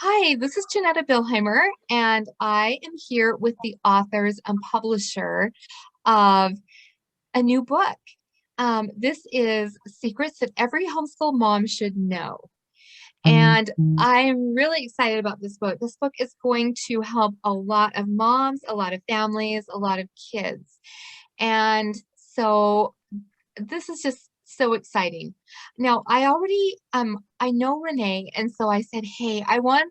Hi, this is Jennetta Billhimer, and I am here with the authors and publisher of a new book. This is Secrets That Every Homeschool Mom Should Know. And I'm really excited about this book. This book is going to help a lot of moms, a lot of families, a lot of kids. And so this is just so exciting. Now, I know Renee, and so I said, "Hey, I want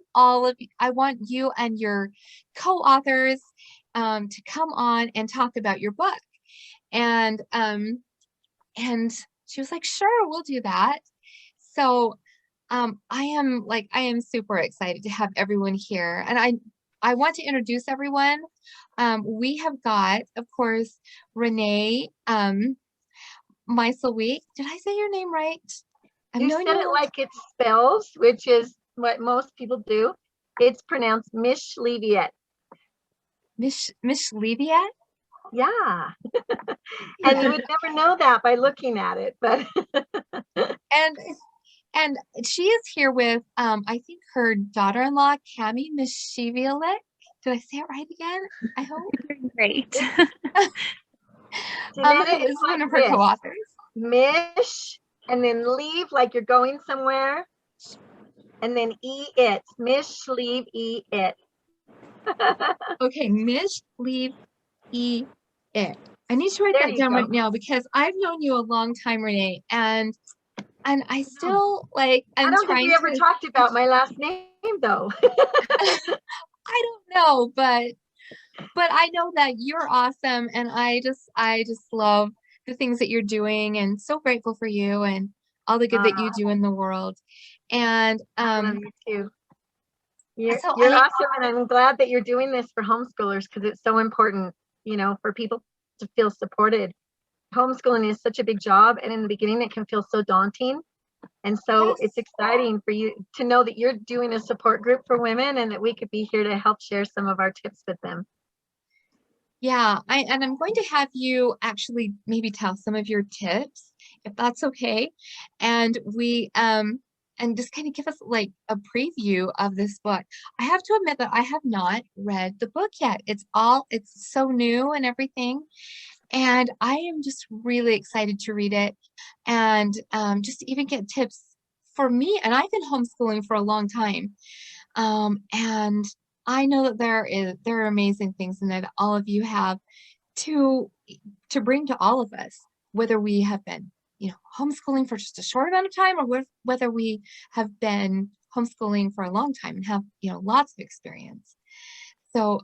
you and your co-authors to come on and talk about your book." And and she was like, "Sure, we'll do that." So, I am super excited to have everyone here, and I want to introduce everyone. We have got, of course, Renee, Week. Did I say your name right? I've You known said you a it long like it spells, which is what most people do. It's pronounced Mishleviet. Miss Leviat. Yeah. And you would never know that by looking at it, but and and she is here with I think her daughter-in-law, Cami Mishivilik. Did I say it right again? I hope. Great. Jennetta Who is is one like of her this. co-authors. Mish, and then leave like you're going somewhere, and then it. Mish, leave, it. Okay, Mish Leave it. I need to write There that you down go. right now because I've known you a long time, Renee, and I still like I I'm don't think trying we ever to talked about my last name though. I don't know, but I know that you're awesome, and I just love the things that you're doing, and so grateful for you and all the good that you do in the world. And I love you too. so You're awesome, and I'm glad that you're doing this for homeschoolers because it's so important, for people to feel supported. Homeschooling is such a big job, and in the beginning it can feel so daunting. And so yes, it's exciting for you to know that you're doing a support group for women and that we could be here to help share some of our tips with them. yeah, I'm going to have you actually maybe tell some of your tips, if that's okay. And we and just kind of give us like a preview of this book. I have to admit that I have not read the book yet. It's so new and everything. And I am just really excited to read it and just to even get tips for me. And I've been homeschooling for a long time. And I know that there are amazing things in there that all of you have to to bring to all of us, whether we have been, homeschooling for just a short amount of time, or whether we have been homeschooling for a long time and have, lots of experience. So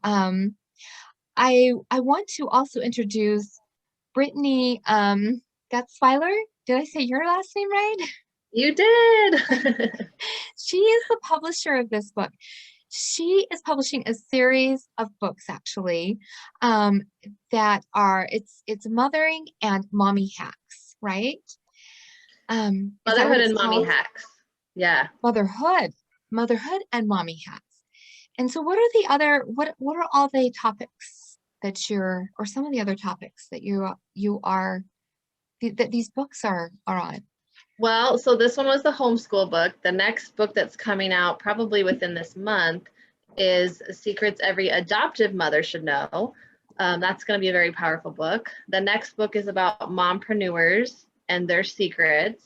I want to also introduce Brittany Gutzweiler. Did I say your last name right? You did. She is the publisher of this book. She is publishing a series of books actually that are it's mothering and mommy hacks, right? Is that what Motherhood it's and mommy called? hacks. Yeah. Motherhood and mommy hacks. And so what are the other what are all the topics that you're or some of the other topics that you are that these books are on? Well, so this one was the homeschool book. The next book that's coming out probably within this month is Secrets Every Adoptive Mother Should Know. That's going to be a very powerful book. The next book is about mompreneurs and their secrets.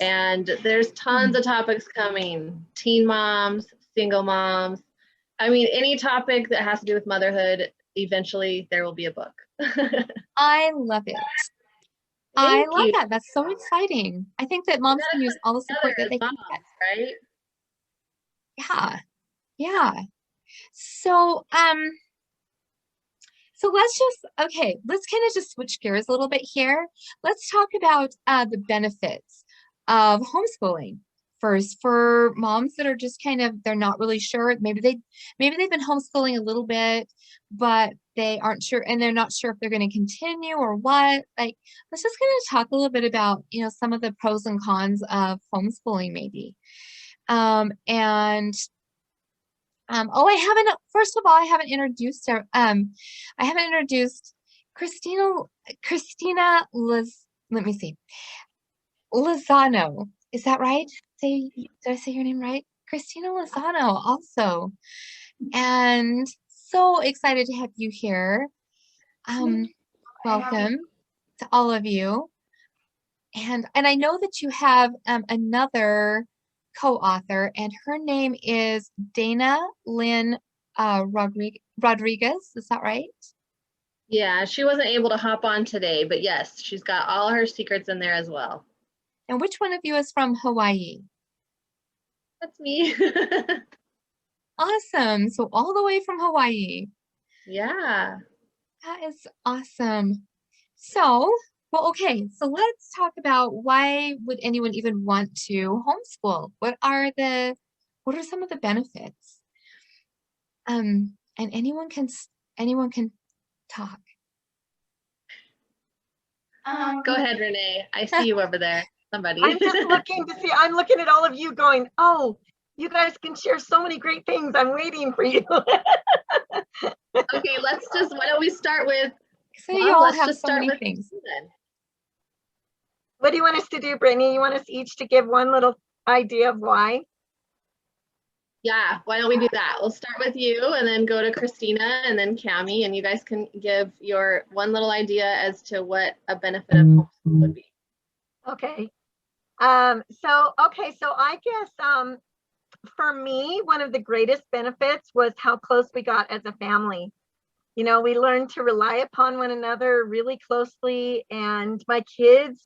And there's tons of topics coming. Teen moms, single moms. I mean, any topic that has to do with motherhood, eventually there will be a book. I love it. I Thank love you. that. That's so exciting. I think that We moms gotta can use come all the support together that as they can get. moms, right? Yeah. Yeah. So, so let's kind of just switch gears a little bit here. Let's talk about the benefits of homeschooling. First, for moms that are just kind of they're not really sure. Maybe they've been homeschooling a little bit, but they aren't sure and they're not sure if they're going to continue or what. Like, let's just kind of talk a little bit about, some of the pros and cons of homeschooling maybe. And I haven't, first of all, I haven't introduced her. I haven't introduced Christina let me see, Lozano. Is that right? Did I say your name right? Christina Lozano also. And so excited to have you here. Um, Welcome to all of you. And I know that you have another co-author, and her name is Dana Lynn Rodriguez. Is that right? Yeah, she wasn't able to hop on today, but yes, she's got all her secrets in there as well. And which one of you is from Hawaii? That's me. Awesome. So all the way from Hawaii. Yeah. That is awesome. So, well, okay, so let's talk about why would anyone even want to homeschool? What are some of the benefits? And anyone can talk. Go ahead, Renee. I see you over there. Somebody. I'm just looking to see, I'm looking at all of you going, oh, you guys can share so many great things. I'm waiting for you. Okay, why don't we start with, So you all let's have just so start many with things. then. What do you want us to do, Brittany? You want us each to give one little idea of why? Yeah, why don't we do that? We'll start with you and then go to Christina and then Cami, and you guys can give your one little idea as to what a benefit of homeschool would be. Okay. So I guess for me, one of the greatest benefits was how close we got as a family. You know, we learned to rely upon one another really closely, and my kids,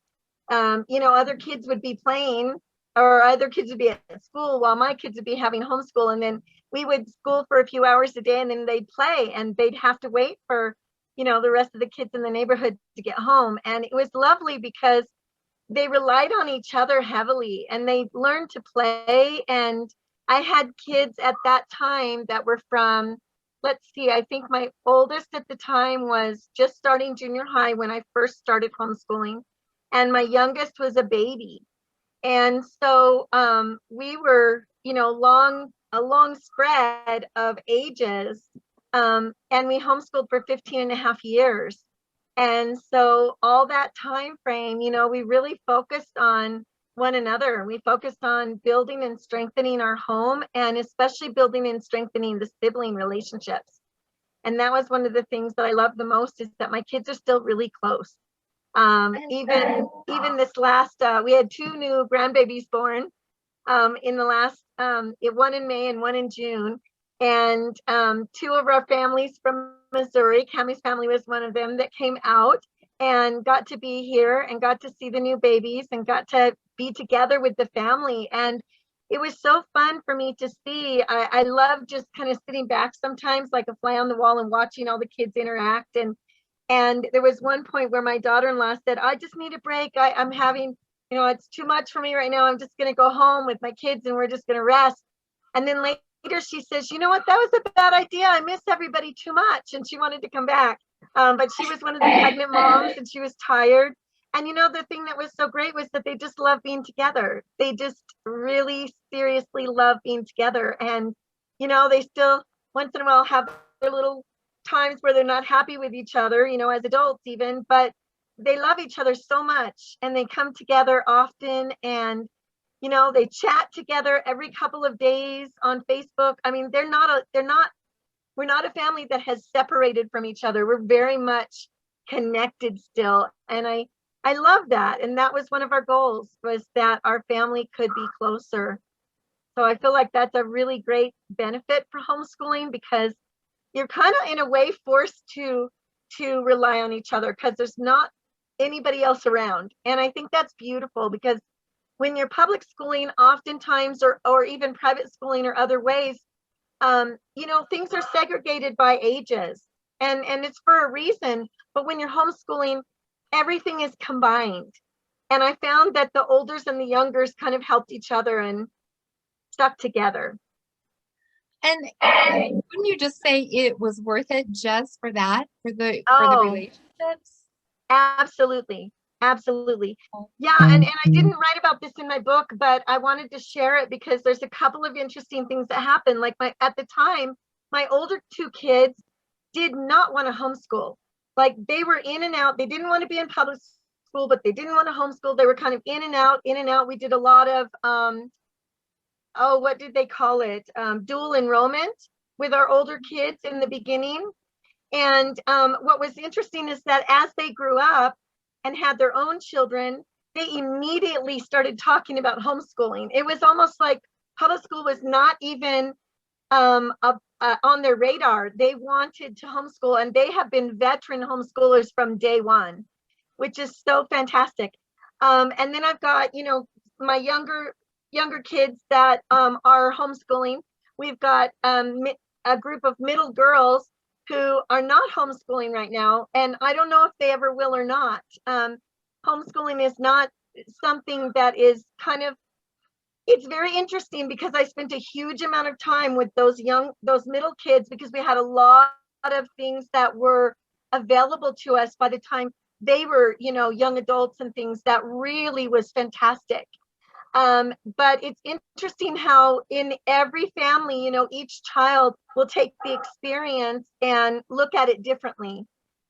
you know, other kids would be playing or other kids would be at school while my kids would be having homeschool, and then we would school for a few hours a day and then they'd play and they'd have to wait for, you know, the rest of the kids in the neighborhood to get home. And it was lovely because they relied on each other heavily and they learned to play. And I had kids at that time that were from, let's see, I think my oldest at the time was just starting junior high when I first started homeschooling, and my youngest was a baby. And so we were, you know, a long spread of ages. And we homeschooled for 15 and a half years. And so all that time frame, you know, we really focused on one another. We focused on building and strengthening our home, and especially building and strengthening the sibling relationships. And that was one of the things that I love the most, is that my kids are still really close. Even this last, we had two new grandbabies born in the last, one in May and one in June. And two of our families from Missouri, Cammie's family was one of them, that came out and got to be here and got to see the new babies and got to be together with the family. And it was so fun for me to see. I love just kind of sitting back sometimes like a fly on the wall and watching all the kids interact. And there was one point where my daughter-in-law said, I just need a break. I'm having, you know, it's too much for me right now. I'm just going to go home with my kids and we're just going to rest. And then later she says, you know what, that was a bad idea. I miss everybody too much. And she wanted to come back. But she was one of the pregnant moms and she was tired. And, you know, the thing that was so great was that they just love being together. They just really seriously love being together. And, you know, they still once in a while have their little times where they're not happy with each other, you know, as adults even, but they love each other so much and they come together often, and you know, they chat together every couple of days on Facebook. I mean, we're not a family that has separated from each other. We're very much connected still. And I love that. And that was one of our goals, was that our family could be closer. So I feel like that's a really great benefit for homeschooling, because you're kind of in a way forced to rely on each other because there's not anybody else around. And I think that's beautiful, because when you're public schooling, oftentimes, or even private schooling or other ways, you know, things are segregated by ages, and it's for a reason. But when you're homeschooling, everything is combined. And I found that the olders and the youngers kind of helped each other and stuck together. And wouldn't you just say it was worth it just for that, for the relationships? Absolutely. Absolutely. Oh. Yeah. And I didn't write about this in my book, but I wanted to share it because there's a couple of interesting things that happened. Like at the time, my older two kids did not want to homeschool. Like they were in and out. They didn't want to be in public school, but they didn't want to homeschool. They were kind of in and out, in and out. We did a lot of oh, what did they call it? Dual enrollment with our older kids in the beginning. And what was interesting is that as they grew up and had their own children, they immediately started talking about homeschooling. It was almost like public school was not even on their radar. They wanted to homeschool, and they have been veteran homeschoolers from day one, which is so fantastic. And then I've got, you know, my younger kids that are homeschooling. We've got a group of middle girls who are not homeschooling right now, and I don't know if they ever will or not. Homeschooling is not something that is kind of, it's very interesting because I spent a huge amount of time with those middle kids, because we had a lot of things that were available to us by the time they were, you know, young adults, and things that really was fantastic. But it's interesting how in every family, you know, each child will take the experience and look at it differently.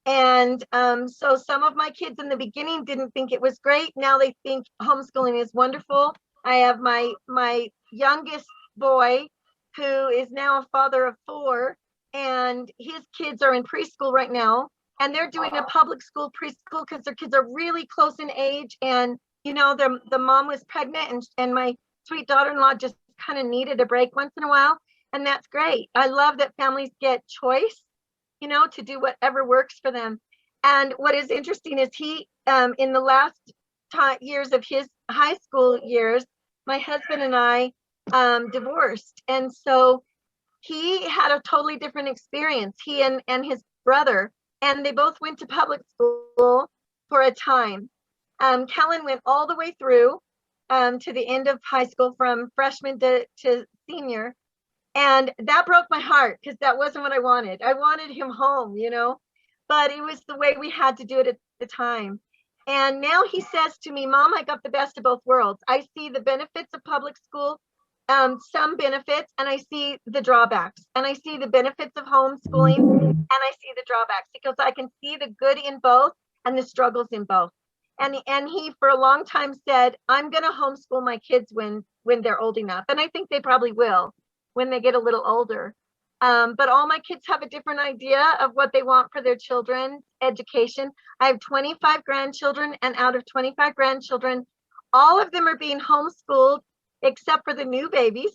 And so some of my kids in the beginning didn't think it was great. Now they think homeschooling is wonderful. I have my youngest boy who is now a father of 4, and his kids are in preschool right now, and they're doing a public school preschool because their kids are really close in age. And you know, the mom was pregnant, and my sweet daughter-in-law just kind of needed a break once in a while, and that's great. I love that families get choice, you know, to do whatever works for them. And what is interesting is he, in the last years of his high school years, my husband and I divorced, and so he had a totally different experience. He and his brother, and they both went to public school for a time. Kellen went all the way through to the end of high school, from freshman to senior. And that broke my heart because that wasn't what I wanted. I wanted him home, you know, but it was the way we had to do it at the time. And now he says to me, Mom, I got the best of both worlds. I see the benefits of public school, some benefits, and I see the drawbacks. And I see the benefits of homeschooling, and I see the drawbacks, because I can see the good in both and the struggles in both. And he for a long time said, I'm going to homeschool my kids when they're old enough. And I think they probably will when they get a little older. But all my kids have a different idea of what they want for their children's education. I have 25 grandchildren, and out of 25 grandchildren, all of them are being homeschooled except for the new babies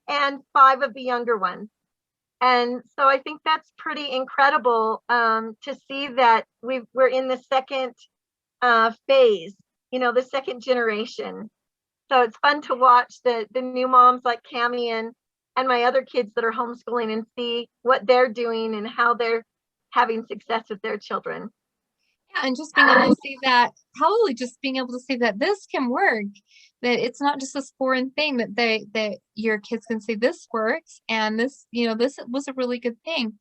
and 5 of the younger ones. And so I think that's pretty incredible to see that we're in the second phase, you know, the second generation. So it's fun to watch the new moms like Cammie and my other kids that are homeschooling, and see what they're doing and how they're having success with their children. Yeah, and just being able to see that, probably just being able to see that this can work, that it's not just this foreign thing, that your kids can say this works, and this, you know, this was a really good thing.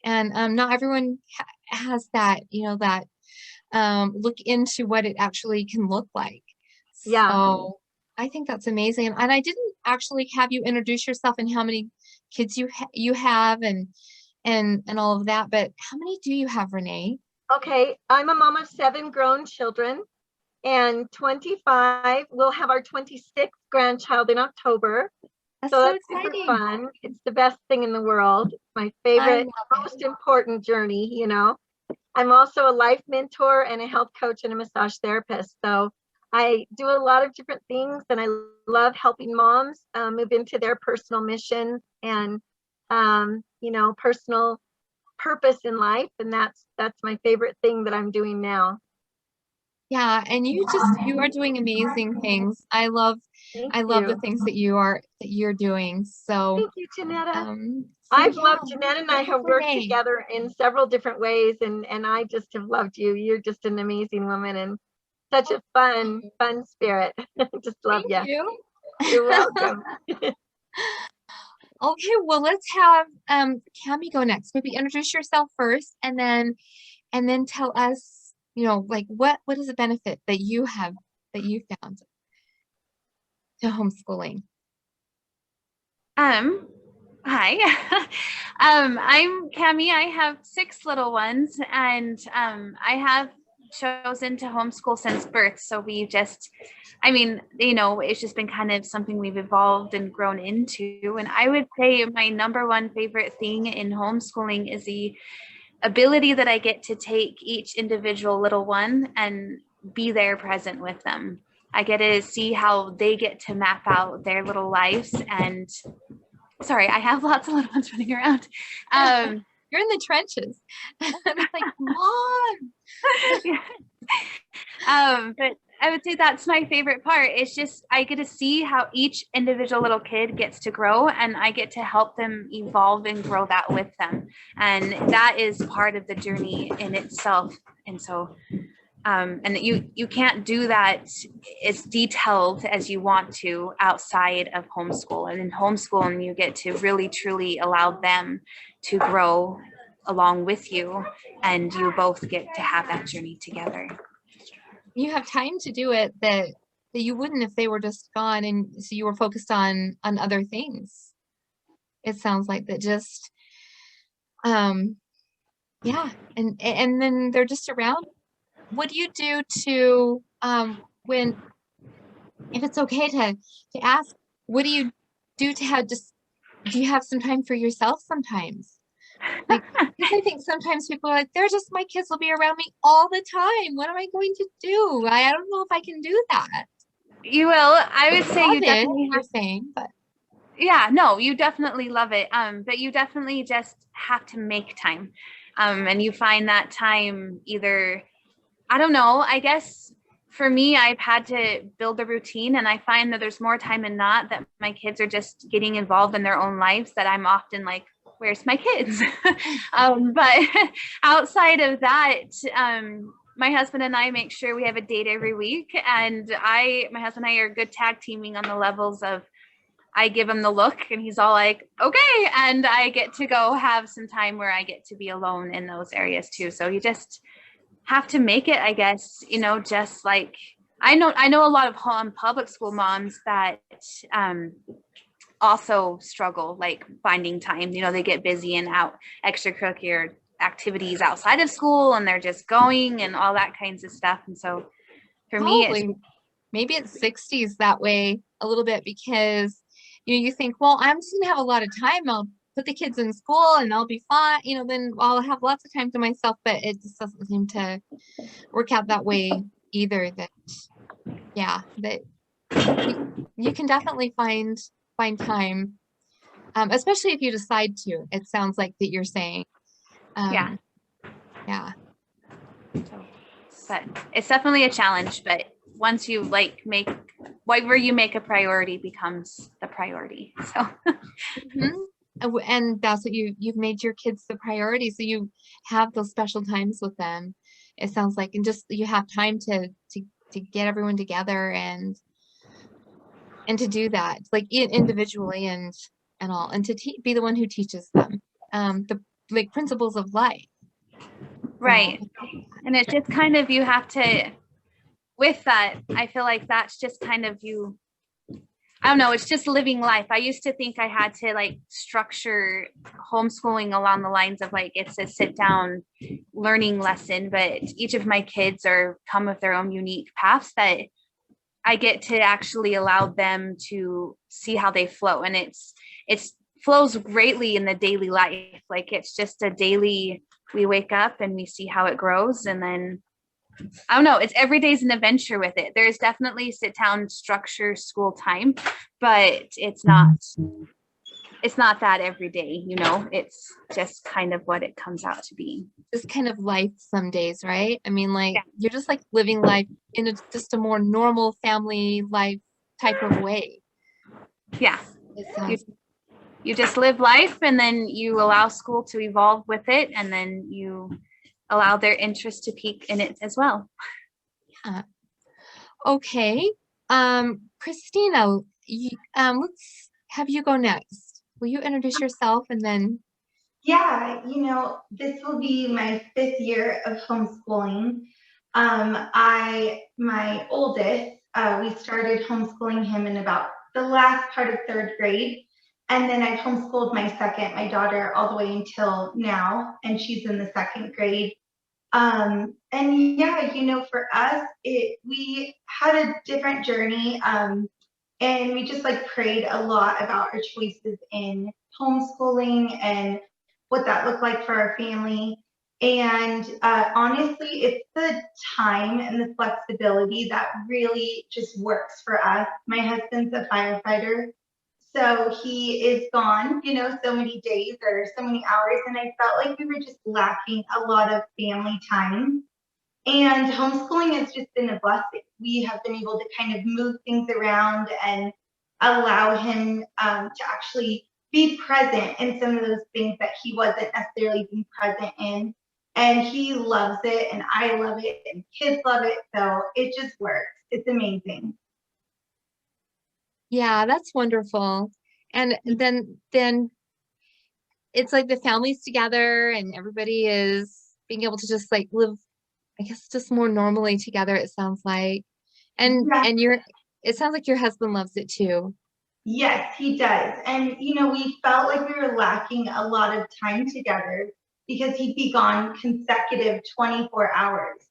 And not everyone has that, you know, that look into what it actually can look like. Yeah. So I think that's amazing. And I didn't actually have you introduce yourself and how many kids you have, and all of that, but how many do you have, Renee? Okay, I'm a mom of 7 grown children, and 25. We'll have our 26th grandchild in October. That's So so that's super exciting. fun. It's the best thing in the world. My favorite, most important journey, you know. I'm also a life mentor and a health coach and a massage therapist. So I do a lot of different things, and I love helping moms move into their personal mission and, you know, personal purpose in life. And that's my favorite thing that I'm doing now. Yeah, and you are doing amazing things. I love Thank the you. things that you're doing. So Thank you, Jennetta. I've I've loved Jennetta, and I have worked together in several different ways, and I just have loved you. You're just an amazing woman and such a fun spirit. Just love Thank you. you. You're welcome. Okay, well, let's have Cammie go next. Maybe introduce yourself first, and then tell us, you know, like what is the benefit that you found to homeschooling? Hi. I'm Cammie. I have 6 little ones, and I have chosen to homeschool since birth. So we just, I mean, you know, it's just been kind of something we've evolved and grown into. And I would say my number one favorite thing in homeschooling is the ability that I get to take each individual little one and be there present with them. I get to see how they get to map out their little lives. And sorry, I have lots of little ones running around. You're in the trenches. Like, Mom. But I would say that's my favorite part. It's just I get to see how each individual little kid gets to grow, and I get to help them evolve and grow that with them. And that is part of the journey in itself. And so and you can't do that as detailed as you want to outside of homeschool. And in homeschooling, you get to really truly allow them to grow along with you, and you both get to have that journey together. You have time to do it that you wouldn't if they were just gone, and so you were focused on other things. It sounds like that. Just yeah, and then they're just around. What do you do to when, if it's okay to ask, what do you do to have just, do you have some time for yourself sometimes? Like, because I think sometimes people are like, they're just, my kids will be around me all the time. What am I going to do? I don't know if I can do that. You will. I would say you definitely you're saying, but yeah, no, you definitely love it. But you definitely just have to make time. And you find that time either, I don't know, I guess for me, I've had to build a routine, and I find that there's more time than not that my kids are just getting involved in their own lives that I'm often like, where's my kids? But outside of that, my husband and I make sure we have a date every week. And my husband and I are good tag teaming on the levels of, I give him the look and he's all like, okay. And I get to go have some time where I get to be alone in those areas too. So you just have to make it, I guess, you know, just like, I know a lot of public school moms that also struggle like finding time. You know, they get busy and out extracurricular activities outside of school, and they're just going and all that kinds of stuff. And so for me, maybe it's 60s that way a little bit, because you think, well, I'm just gonna have a lot of time. I'll put the kids in school and I'll be fine. You know, then I'll have lots of time to myself. But it just doesn't seem to work out that way either. That yeah, that you can definitely find time, especially if you decide to. It sounds like that you're saying. Yeah. But it's definitely a challenge. But once you like make whatever you make a priority becomes the priority. So. And that's what you've made your kids the priority. So you have those special times with them. It sounds like, and just you have time to get everyone together and to do that, like individually and all, and to be the one who teaches them the like principles of life. Right. And it's just kind of, you have to, with that, I feel like that's just kind of you, I don't know, it's just living life. I used to think I had to like structure homeschooling along the lines of like, it's a sit down learning lesson, but each of my kids come with their own unique paths that I get to actually allow them to see how they flow. And it flows greatly in the daily life. Like it's just a daily, we wake up and we see how it grows. And then I don't know, it's every day's an adventure with it. There's definitely sit down structure school time, but it's not that every day, you know, it's just kind of what it comes out to be. Just kind of life some days, right? I mean, like you're just like living life in just a more normal family life type of way. Yeah. You just live life, and then you allow school to evolve with it, and then you allow their interest to peak in it as well. Yeah. Okay. Christina, let's have you go next. Will you introduce yourself and then? Yeah, this will be my 5th year of homeschooling. My oldest, we started homeschooling him in about the last part of 3rd grade. And then I've homeschooled my daughter, all the way until now, and she's in the 2nd grade. And yeah, for us, we had a different journey. And we just like prayed a lot about our choices in homeschooling and what that looked like for our family. And honestly, it's the time and the flexibility that really just works for us. My husband's a firefighter, so he is gone, so many days or so many hours. And I felt like we were just lacking a lot of family time. And homeschooling has just been a blessing. We have been able to kind of move things around and allow him to actually be present in some of those things that he wasn't necessarily being present in. And he loves it, and I love it, and kids love it. So it just works. It's amazing. Yeah, that's wonderful. And then it's like the family's together and everybody is being able to just like live, I guess, just more normally together, it sounds like. And Yeah. and it sounds like your husband loves it too. Yes, he does. And, we felt like we were lacking a lot of time together because he'd be gone consecutive 24 hours.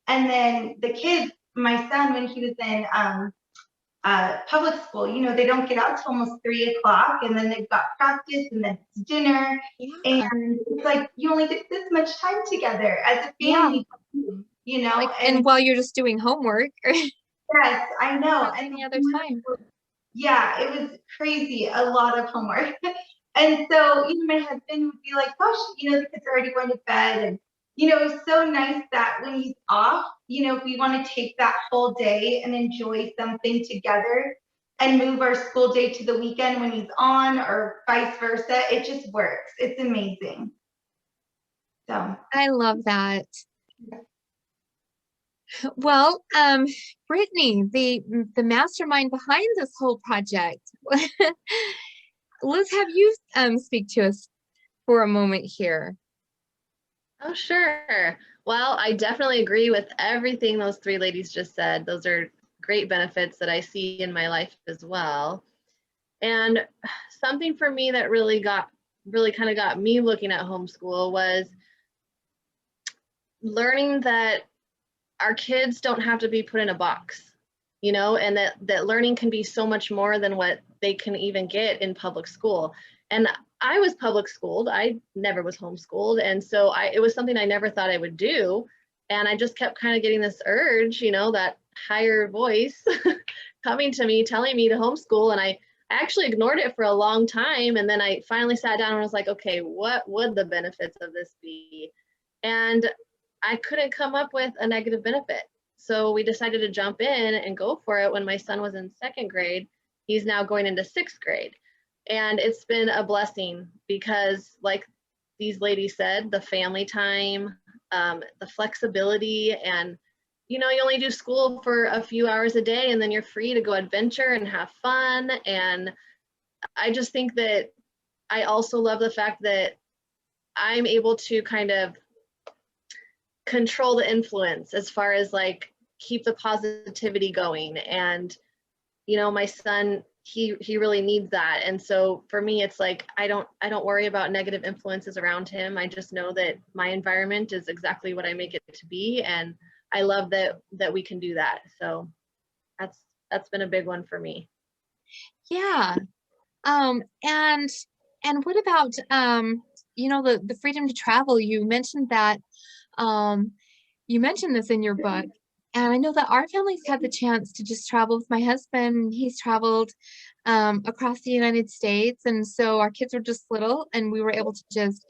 And then the kids, my son, when he was in public school, they don't get out till almost 3 o'clock, and then they've got practice, and then it's dinner. Yeah. And it's like, you only get this much time together as a Yeah. family, Like, and while you're just doing homework. Yes, I know. And any other time. yeah, it was crazy, a lot of homework. And so, my husband would be like, gosh, the kids are already going to bed. And, it was so nice that when he's off, we want to take that whole day and enjoy something together and move our school day to the weekend when he's on, or vice versa. It just works. It's amazing. So I love that. Well, Brittany, the mastermind behind this whole project. Let's have you speak to us for a moment here. Oh, sure. Well, I definitely agree with everything those three ladies just said. Those are great benefits that I see in my life as well. And something for me that really kind of got me looking at homeschool was learning that our kids don't have to be put in a box, and that learning can be so much more than what they can even get in public school. And I was public schooled. I never was homeschooled. And so it was something I never thought I would do. And I just kept kind of getting this urge, that higher voice coming to me, telling me to homeschool. And I actually ignored it for a long time. And then I finally sat down and was like, okay, what would the benefits of this be? And I couldn't come up with a negative benefit. So we decided to jump in and go for it when my son was in 2nd grade. He's now going into 6th grade. And it's been a blessing because, like these ladies said, the family time, the flexibility, and you only do school for a few hours a day, and then you're free to go adventure and have fun. And I just think that I also love the fact that I'm able to kind of control the influence as far as like keep the positivity going. And my son, he really needs that. And so for me, it's like I don't worry about negative influences around him. I just know that my environment is exactly what I make it to be, and I love that we can do that. So that's been a big one for me. Yeah. And what about the freedom to travel? You mentioned that you mentioned this in your book, and I know that our family's had the chance to just travel with my husband. He's traveled across the United States, and so our kids were just little, and we were able to just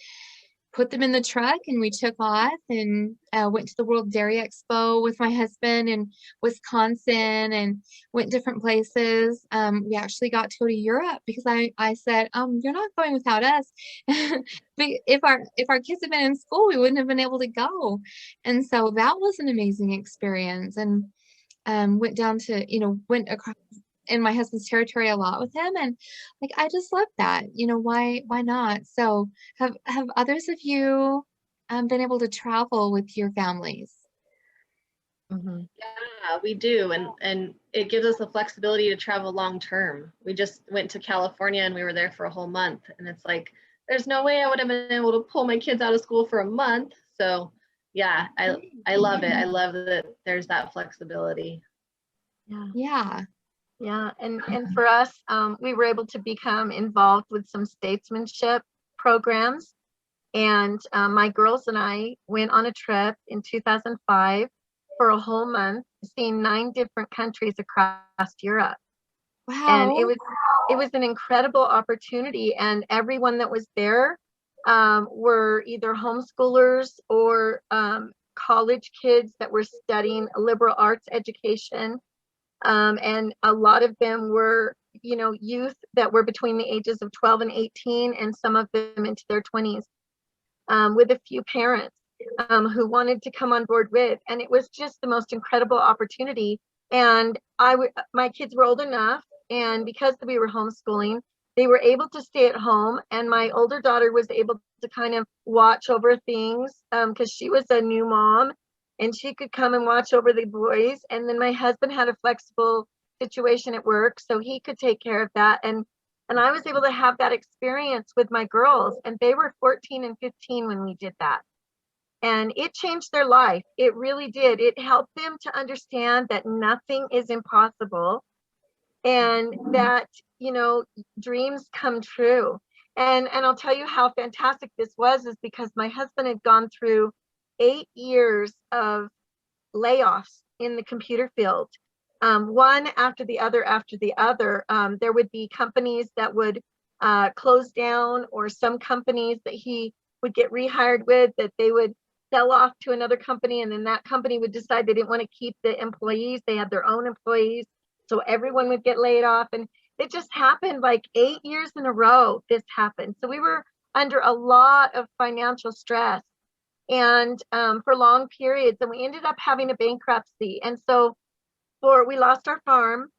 put them in the truck, and we took off and went to the World Dairy Expo with my husband in Wisconsin, and went different places. We actually got to go to Europe because I said, you're not going without us. If our kids had been in school, we wouldn't have been able to go. And so that was an amazing experience. And went down to, went across in my husband's territory a lot with him, and like I just love that. Why not? So have others of you been able to travel with your families? Yeah, we do. And it gives us the flexibility to travel long term. We just went to California and we were there for a whole month. And it's like, there's no way I would have been able to pull my kids out of school for a month. So yeah, I love it. I love that there's that flexibility. Yeah. Yeah, and for us, we were able to become involved with some statesmanship programs. And my girls and I went on a trip in 2005 for a whole month, seeing 9 different countries across Europe. And Wow. it was an incredible opportunity. And everyone that was there were either homeschoolers or college kids that were studying a liberal arts education. And a lot of them were, you know, youth that were between the ages of 12 and 18, and some of them into their 20s, with a few parents who wanted to come on board with. And it was just the most incredible opportunity. And my kids were old enough, and because we were homeschooling, they were able to stay at home. And my older daughter was able to kind of watch over things because she was a new mom, and she could come and watch over the boys. And then my husband had a flexible situation at work, so he could take care of that. And I was able to have that experience with my girls, and they were 14 and 15 when we did that. And it changed their life. It really did. It helped them to understand that nothing is impossible, and that, you know, dreams come true. And I'll tell you how fantastic this was is because my husband had gone through 8 years of layoffs in the computer field, one after the other after the other. There would be companies that would close down, or some companies that he would get rehired with that they would sell off to another company, and then that company would decide they didn't want to keep the employees. They had their own employees, so everyone would get laid off. And it just happened like 8 years in a row. This happened. So we were under a lot of financial stress, and for long periods, and we ended up having a bankruptcy. And so we lost our farm,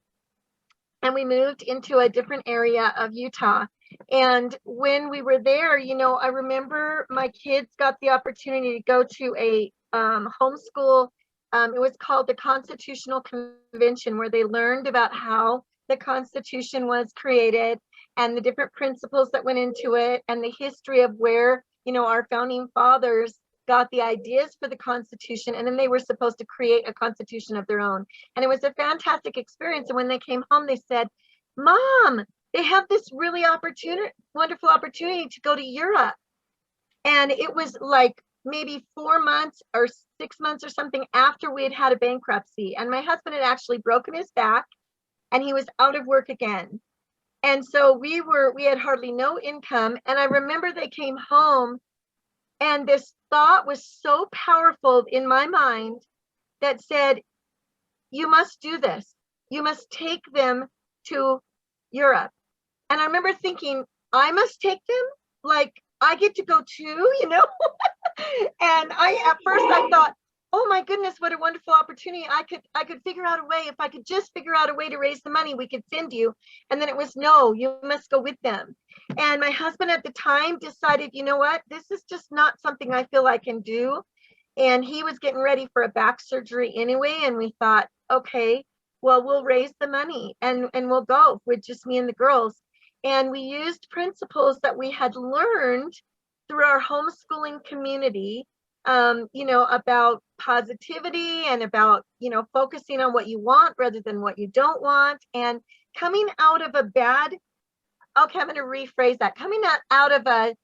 and we moved into a different area of Utah. And when we were there, you know, I remember my kids got the opportunity to go to a homeschool. It was called the Constitutional Convention, where they learned about how the Constitution was created and the different principles that went into it, and the history of where, you know, our founding fathers got the ideas for the Constitution, and then they were supposed to create a Constitution of their own. And it was a fantastic experience. And when they came home, they said, "Mom, they have this really wonderful opportunity to go to Europe." And it was like maybe 4 months or 6 months or something after we had had a bankruptcy. And my husband had actually broken his back, and he was out of work again. And so we had hardly no income. And I remember they came home, and this thought was so powerful in my mind that said, "You must do this. You must take them to Europe." And I remember thinking, I must take them? Like, I get to go too, you know? And at first I thought, oh my goodness, what a wonderful opportunity. I could figure out a way. If I could just figure out a way to raise the money, we could send you. And then it was, no, you must go with them. And my husband at the time decided, you know what, this is just not something I feel I can do. And he was getting ready for a back surgery anyway. And we thought, okay, well, we'll raise the money and we'll go with just me and the girls. And we used principles that we had learned through our homeschooling community, you know, about positivity and about, you know, focusing on what you want rather than what you don't want. And coming out of okay, I'm going to rephrase that. Coming out of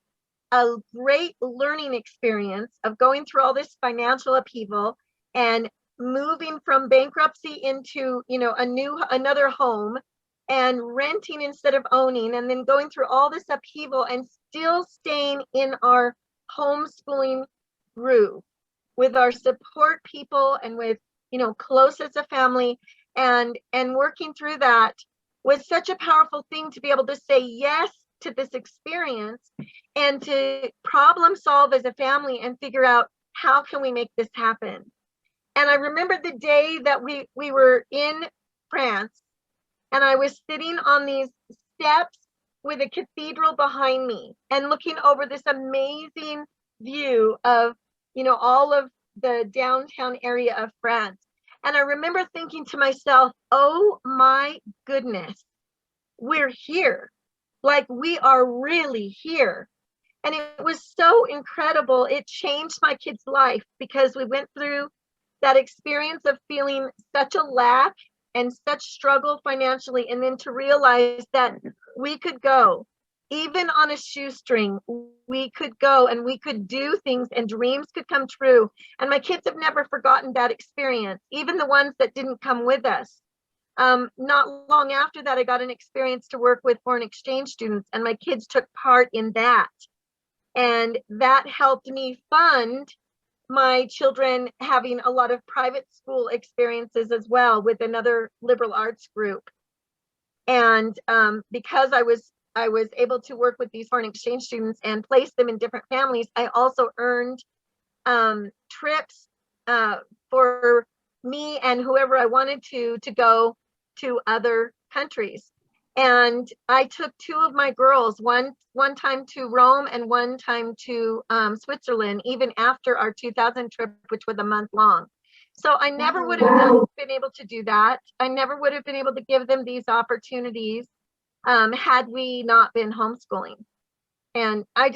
a great learning experience of going through all this financial upheaval and moving from bankruptcy into, you know, another home, and renting instead of owning, and then going through all this upheaval and still staying in our homeschooling groove with our support people and with, you know, close as a family, and working through that was such a powerful thing to be able to say yes to this experience and to problem solve as a family and figure out how can we make this happen. And I remember the day that we were in France, and I was sitting on these steps with a cathedral behind me and looking over this amazing view of, you know, all of the downtown area of France. And I remember thinking to myself, oh my goodness, we're here. Like, we are really here. And it was so incredible. It changed my kid's life because we went through that experience of feeling such a lack and such struggle financially, and then to realize that we could go, even on a shoestring, we could go and we could do things and dreams could come true. And my kids have never forgotten that experience, even the ones that didn't come with us. Not long after that, I got an experience to work with foreign exchange students, and my kids took part in that. And that helped me fund my children having a lot of private school experiences as well with another liberal arts group. And because I was able to work with these foreign exchange students and place them in different families, I also earned trips for me and whoever I wanted to go to other countries. And I took two of my girls, one time to Rome and one time to Switzerland, even after our 2000 trip, which was a month long. So I never would have been able to do that. I never would have been able to give them these opportunities had we not been homeschooling. And I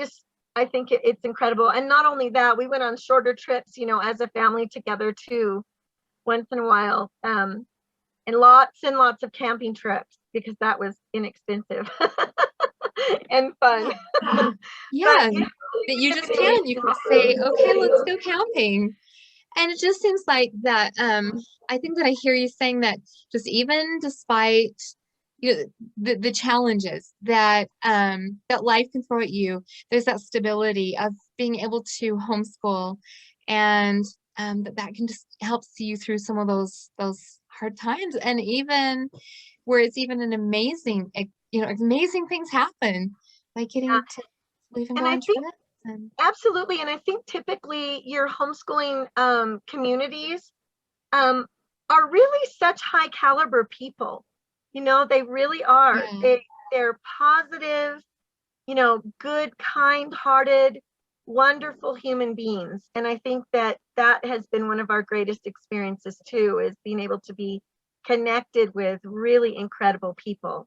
think it's incredible. And not only that, we went on shorter trips, you know, as a family together too, once in a while, and lots of camping trips, because that was inexpensive and fun. Yeah, But, that you just can. You can say, okay, let's go camping. And it just seems like that, I think that I hear you saying that just even despite the challenges that that life can throw at you, there's that stability of being able to homeschool, and that can just help see you through some of those hard times, and even where it's even an amazing, amazing things happen, like getting to leave and go on trips. Absolutely. And I think typically your homeschooling communities are really such high caliber people. You know, they really are. Yeah. They're positive, you know, good, kind-hearted, wonderful human beings. And I think that has been one of our greatest experiences too, is being able to be connected with really incredible people.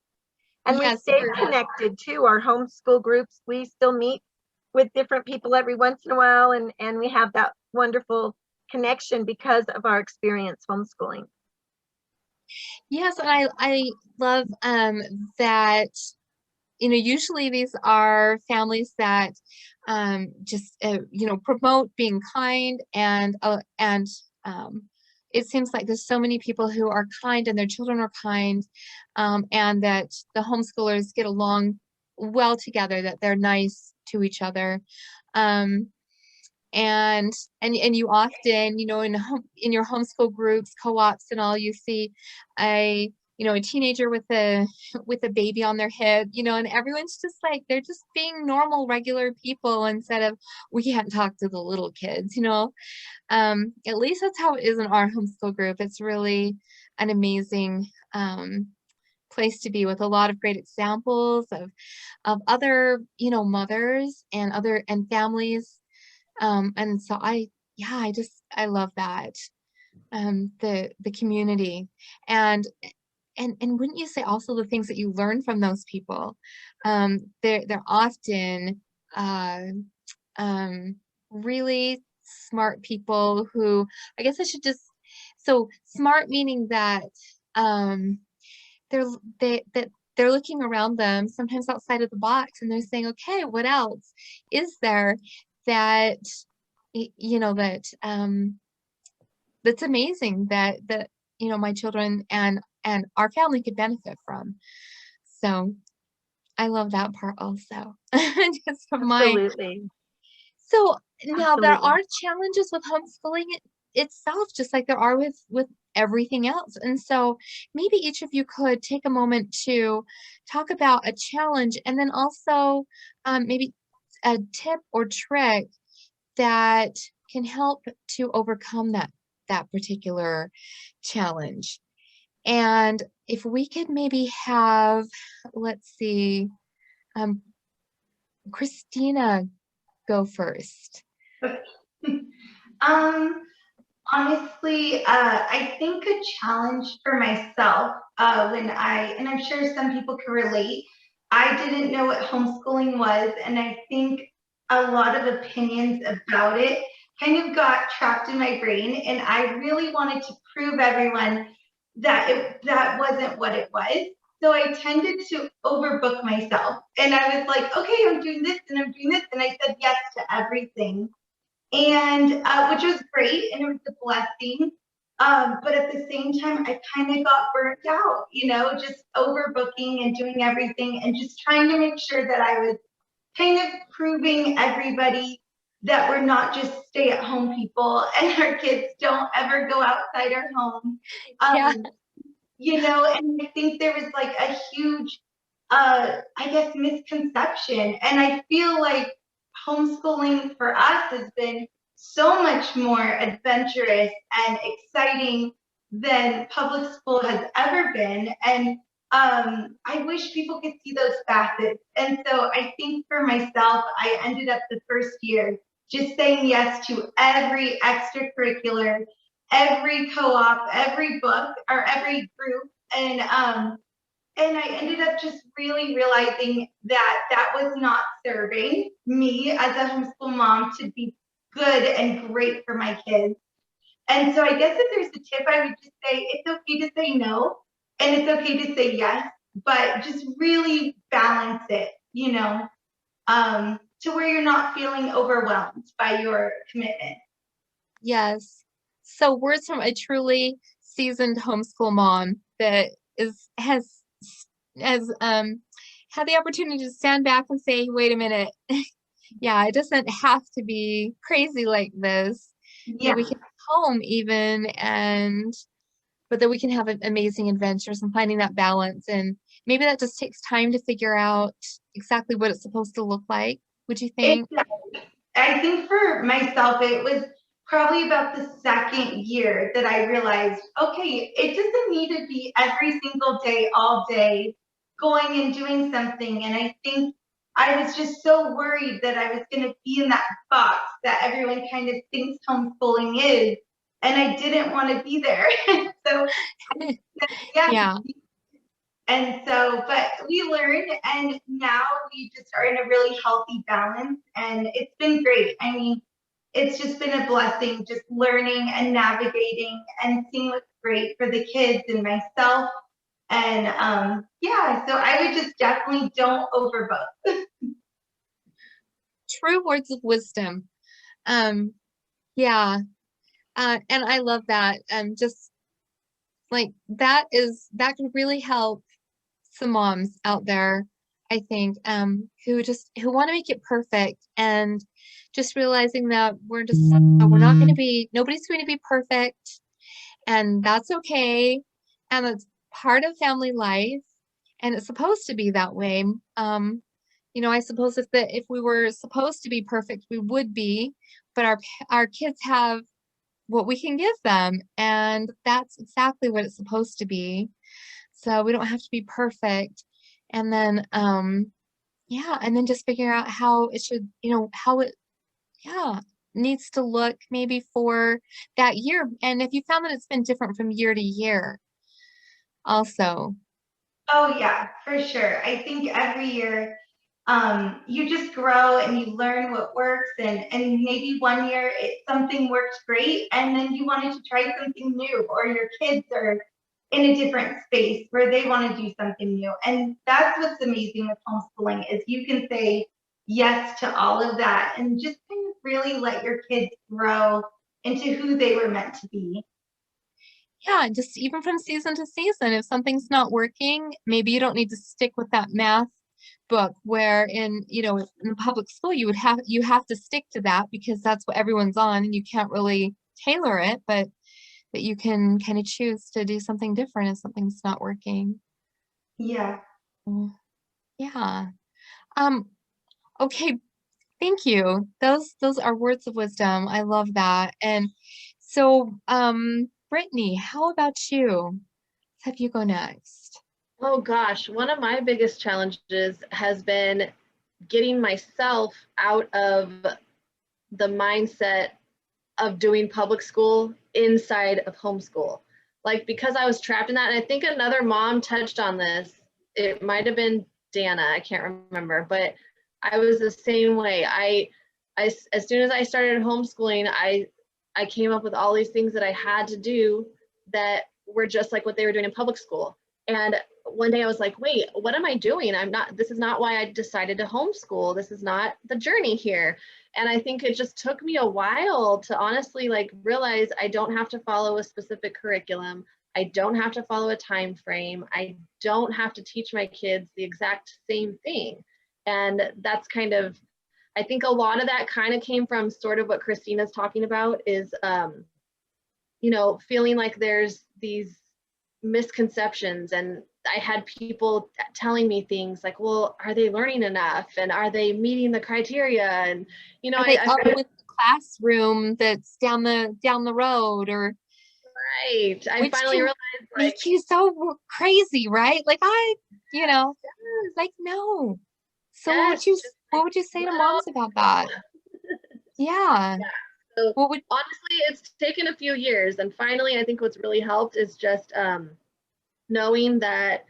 And we stay connected to our homeschool groups. We still meet with different people every once in a while, and we have that wonderful connection because of our experience homeschooling. Yes, and I love that, usually these are families that just promote being kind, and it seems like there's so many people who are kind and their children are kind, and that the homeschoolers get along well together, that they're nice to each other. And you often, in your homeschool groups, co-ops and all, you see a teenager with a baby on their hip, and everyone's just like, they're just being normal, regular people, instead of, we can't talk to the little kids, at least that's how it is in our homeschool group. It's really an amazing place to be, with a lot of great examples of other, mothers and families. And so I love that, the community, and wouldn't you say also the things that you learn from those people? They're often really smart people who, I guess I should just, so smart meaning that they're looking around them, sometimes outside of the box, and they're saying, okay, what else is there that that's amazing, that my children and our family could benefit from. So I love that part also. Just from Absolutely. So now there are challenges with homeschooling itself, just like there are with everything else. And so maybe each of you could take a moment to talk about a challenge, and then also maybe a tip or trick that can help to overcome that particular challenge. And if we could maybe have, let's see, Christina go first. Honestly, I think a challenge for myself, and I'm sure some people can relate, I didn't know what homeschooling was. And I think a lot of opinions about it kind of got trapped in my brain, and I really wanted to prove everyone that that wasn't what it was. So I tended to overbook myself, and I was like, okay, I'm doing this and I'm doing this, and I said yes to everything, and which was great, and it was a blessing. But at the same time, I kind of got burnt out, just overbooking and doing everything, and just trying to make sure that I was kind of proving everybody that we're not just stay-at-home people and our kids don't ever go outside our home. Yeah. And I think there was like a huge, I guess, misconception. And I feel like homeschooling for us has been so much more adventurous and exciting than public school has ever been. And I wish people could see those facets. And so I think for myself, I ended up the first year just saying yes to every extracurricular, every co-op, every book, or every group. And I ended up just really realizing that that was not serving me as a homeschool mom to be good and great for my kids. And so I guess if there's a tip, I would just say it's okay to say no and it's okay to say yes, but just really balance it, to where you're not feeling overwhelmed by your commitment. Yes. So words from a truly seasoned homeschool mom that has had the opportunity to stand back and say, wait a minute. Yeah, it doesn't have to be crazy like this. Yeah. We can home even, but that we can have amazing adventures, and finding that balance. And maybe that just takes time to figure out exactly what it's supposed to look like. Would you think? I think for myself, it was probably about the second year that I realized, okay, it doesn't need to be every single day, all day, going and doing something. And I think I was just so worried that I was going to be in that box that everyone kind of thinks homeschooling is. And I didn't want to be there. So, Yeah. And so, but we learned, and now we just are in a really healthy balance, and it's been great. I mean, it's just been a blessing, just learning and navigating and seeing what's great for the kids and myself. And yeah, so I would just definitely don't overbook. True words of wisdom. Yeah. And I love that. Just like that can really help some moms out there, I think, who want to make it perfect, and just realizing that we're not going to be, nobody's going to be perfect, and that's okay. And it's part of family life, and it's supposed to be that way. I suppose if we were supposed to be perfect, we would be, but our kids have what we can give them, and that's exactly what it's supposed to be. So we don't have to be perfect. And then yeah, and then just figure out how it should, how it needs to look maybe for that year. And if you found that it's been different from year to year also. Oh yeah, for sure. I think every year you just grow and you learn what works, and maybe one year something worked great and then you wanted to try something new, or your kids are in a different space where they want to do something new. And that's what's amazing with homeschooling, is you can say yes to all of that and just kind of really let your kids grow into who they were meant to be. Yeah, just even from season to season, if something's not working, maybe you don't need to stick with that math book, where in the public school you have to stick to that because that's what everyone's on, and you can't really tailor it, but that you can kind of choose to do something different if something's not working. Yeah. Yeah. Okay, thank you. Those are words of wisdom. I love that. And so Brittany, how about you? Let's have you go next. Oh gosh, one of my biggest challenges has been getting myself out of the mindset of doing public school inside of homeschool. Like, because I was trapped in that, and I think another mom touched on this. It might have been Dana, I can't remember, but I was the same way. As soon as I started homeschooling, I came up with all these things that I had to do that were just like what they were doing in public school. And one day I was like, wait, what am I doing? This is not why I decided to homeschool. This is not the journey here. And I think it just took me a while to honestly like realize I don't have to follow a specific curriculum. I don't have to follow a time frame. I don't have to teach my kids the exact same thing. And that's kind of, I think a lot of that kind of came from sort of what Christina's talking about is, you know, feeling like there's these misconceptions. And I had people telling me things like, well, are they learning enough? And are they meeting the criteria? And, you know, Are they up with the classroom that's down the road, or right. I which finally can realized like, make you so crazy, right? Like you know, like no. So yes, what would you say to well, moms about that? Yeah. yeah. So What would honestly, it's taken a few years. And finally, I think what's really helped is just knowing that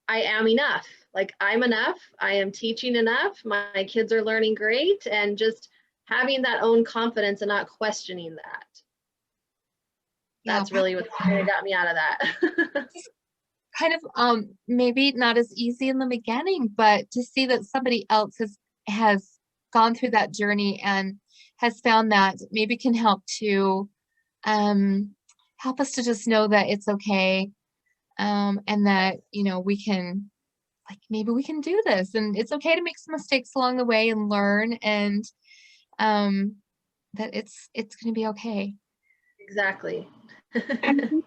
I am enough. Like I'm enough. I am teaching enough. My kids are learning great. And just having that own confidence and not questioning that. yeah, That's really what kind of got me out of that. kind of maybe not as easy in the beginning, but to see that somebody else has gone through that journey and has found that maybe can help to help us to just know that it's okay, and that you know we can, like, maybe we can do this, and it's okay to make some mistakes along the way and learn, and um that it's going to be okay. Exactly. And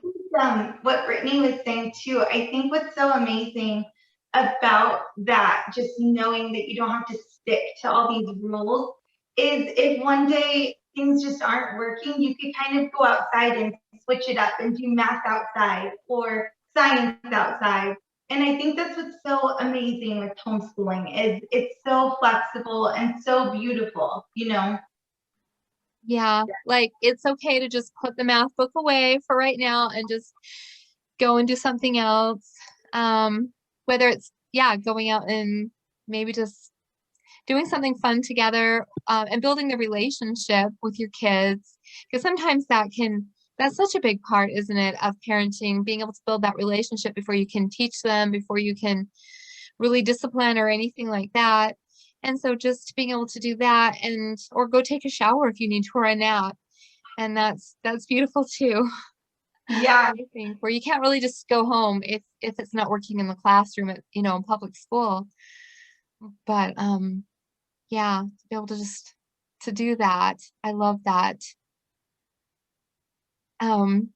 what Brittany was saying too, I think what's so amazing about that, just knowing that you don't have to stick to all these rules, is if one day things just aren't working, you could kind of go outside and switch it up and do math outside or science outside. And I think that's what's so amazing with homeschooling is it's so flexible and so beautiful, you know? Yeah, like it's okay to just put the math book away for right now and just go and do something else. Whether it's, yeah, going out and maybe just doing something fun together, and building the relationship with your kids. Because sometimes that's such a big part, isn't it, of parenting, being able to build that relationship before you can teach them, before you can really discipline or anything like that. And so just being able to do that, and or go take a shower if you need to, or a nap. And that's beautiful too. Yeah. I think where you can't really just go home if it's not working in the classroom at, you know, in public school. But yeah, to be able to just to do that. I love that. Um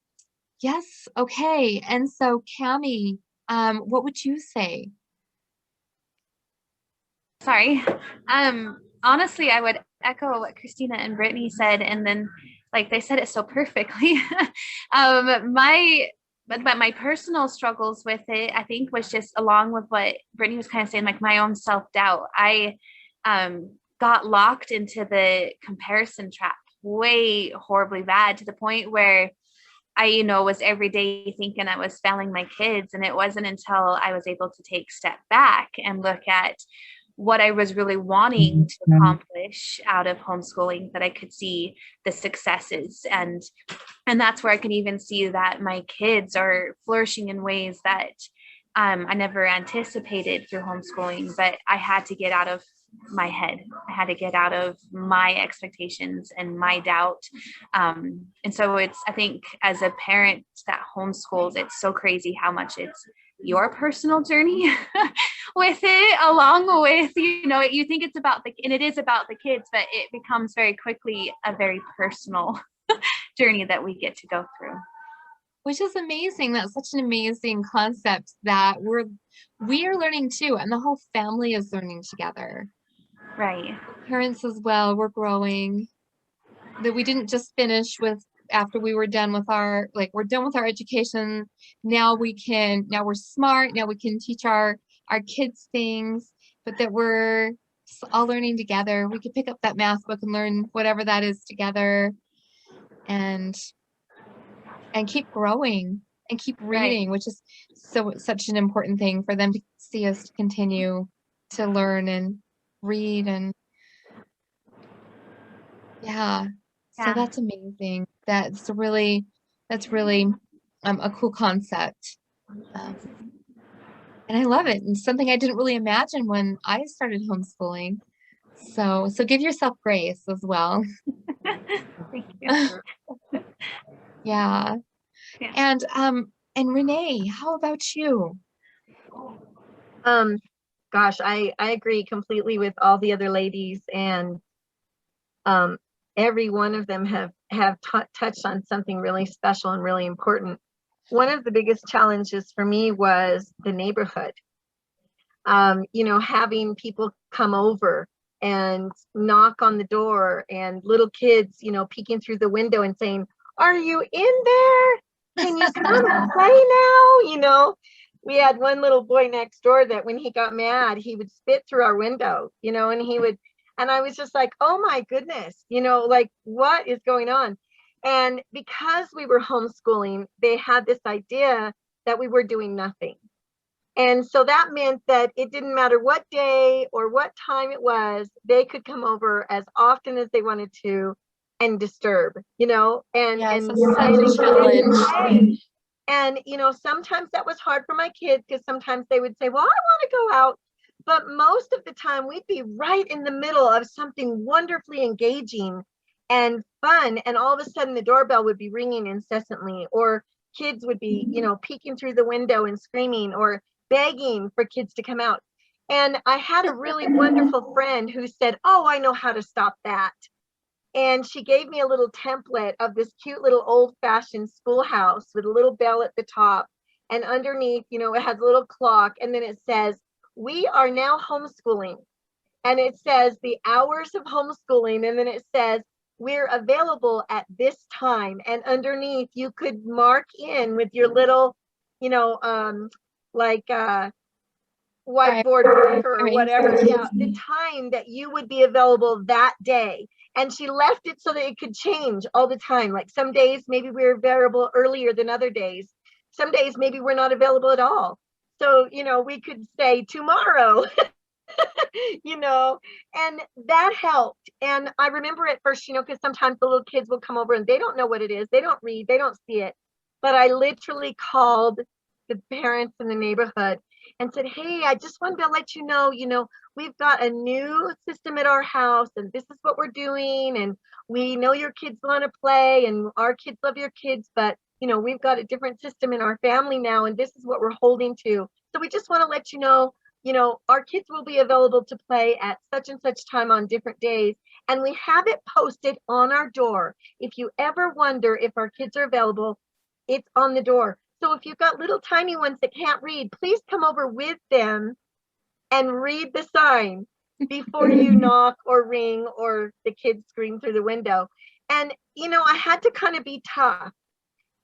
yes, okay. And so Cami, what would you say? Sorry. Honestly, I would echo what Christina and Brittany said, and then like they said it so perfectly. My but my personal struggles with it, I think, was just along with what Brittany was kind of saying, like my own self-doubt. I got locked into the comparison trap way horribly bad, to the point where I, you know, was every day thinking I was failing my kids. And it wasn't until I was able to take a step back and look at what I was really wanting to accomplish out of homeschooling that I could see the successes. And that's where I can even see that my kids are flourishing in ways that I never anticipated through homeschooling. But I had to get out of my head. I had to get out of my expectations and my doubt. And so I think as a parent that homeschools, it's so crazy how much it's your personal journey with it, along with, you know, you think it's about and it is about the kids, but it becomes very quickly a very personal journey that we get to go through. Which is amazing. That's such an amazing concept that we are learning too, and the whole family is learning together. Right. Parents as well, we're growing. That we didn't just finish with after we were done with we're done with our education. Now we're smart. Now we can teach our kids things, but that we're all learning together. We could pick up that math book and learn whatever that is together, and keep growing and keep reading, which is such an important thing for them to see us to continue to learn read and yeah. So Yeah. that's amazing. That's really a cool concept. Um, and I love it. And something I didn't really imagine when I started homeschooling. So give yourself grace as well. Thank you. Yeah. Yeah. And Renee, how about you? Um, gosh, I agree completely with all the other ladies, and um, every one of them have touched on something really special and really important. One of the biggest challenges for me was the neighborhood. You know, having people come over and knock on the door, and little kids, you know, peeking through the window and saying, "Are you in there? Can you come and play now?" You know, we had one little boy next door that when he got mad, he would spit through our window, you know, and I was just like, oh my goodness, you know, like what is going on? And because we were homeschooling, they had this idea that we were doing nothing. And so that meant that it didn't matter what day or what time it was, they could come over as often as they wanted to and disturb, you know, Yes, and it's such a challenge. and you know, sometimes that was hard for my kids because sometimes they would say, "Well, I want to go out." But most of the time we'd be right in the middle of something wonderfully engaging and fun, and all of a sudden the doorbell would be ringing incessantly, or kids would be, you know, peeking through the window and screaming or begging for kids to come out. And I had a really wonderful friend who said, "Oh, I know how to stop that." And she gave me a little template of this cute little old-fashioned schoolhouse with a little bell at the top. And underneath, you know, it has a little clock. And then it says, "We are now homeschooling." And it says the hours of homeschooling. And then it says, "We're available at this time." And underneath, you could mark in with your little, you know, like whiteboard marker or whatever, yeah, the time that you would be available that day. And she left it so that it could change all the time. Like some days maybe we're available earlier than other days. Some days maybe we're not available at all. So, you know, we could say tomorrow, you know, and that helped. And I remember at first, you know, because sometimes the little kids will come over and they don't know what it is. They don't read, they don't see it. But I literally called the parents in the neighborhood and said, "Hey, I just wanted to let you know, we've got a new system at our house and this is what we're doing. And we know your kids want to play and our kids love your kids, but you know, we've got a different system in our family now and this is what we're holding to. So we just want to let you know, our kids will be available to play at such and such time on different days. And we have it posted on our door. If you ever wonder if our kids are available, it's on the door. So if you've got little tiny ones that can't read, please come over with them and read the sign before you knock or ring or the kids scream through the window." And, you know, I had to kind of be tough.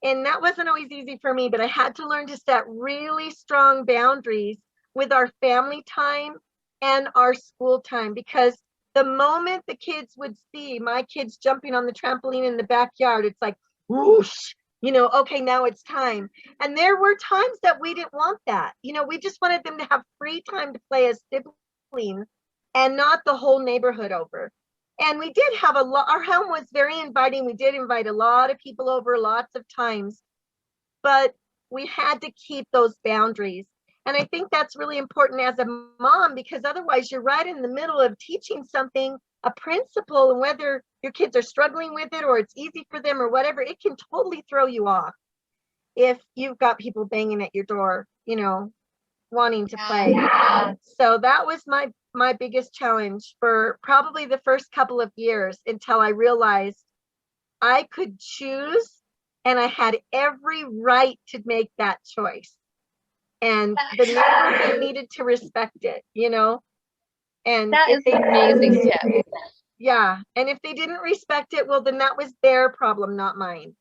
And that wasn't always easy for me, but I had to learn to set really strong boundaries with our family time and our school time, because the moment the kids would see my kids jumping on the trampoline in the backyard, it's like, whoosh, you know, okay, now it's time. And there were times that we didn't want that. You know, we just wanted them to have free time to play as siblings and not the whole neighborhood over. And we did have a lot, our home was very inviting. We did invite a lot of people over lots of times, but we had to keep those boundaries. And I think that's really important as a mom, because otherwise you're right in the middle of teaching something, a principle, and whether your kids are struggling with it or it's easy for them or whatever, it can totally throw you off if you've got people banging at your door, you know, wanting to play. So that was my biggest challenge for probably the first couple of years, until I realized I could choose and I had every right to make that choice. And the neighborhood needed to respect it, you know. And That is an amazing tip. yeah, and if they didn't respect it, well, then that was their problem, not mine.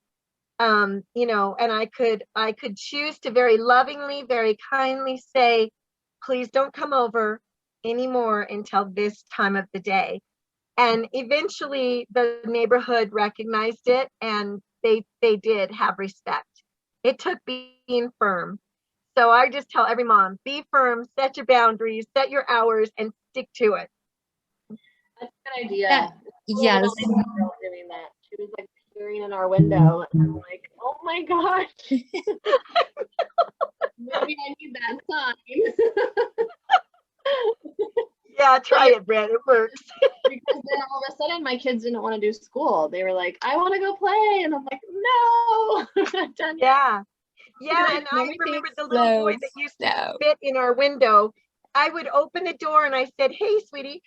You know, and I could choose to very lovingly, very kindly say, "Please don't come over anymore until this time of the day." And eventually the neighborhood recognized it, and they did have respect. It took being firm. So I just tell every mom, be firm, set your boundaries, set your hours, and stick to it. good idea. That, yes. Doing that. She was like peering in our window, and I'm like, oh my gosh. Maybe I need that sign. Yeah, try it, Brett. It works. Because then all of a sudden my kids didn't want to do school. They were like, I want to go play. And I'm like, no, I'm not done yet. Yeah. Yeah, and I Everything remember the little boy that used to fit in our window. I would open the door and I said, hey, sweetie,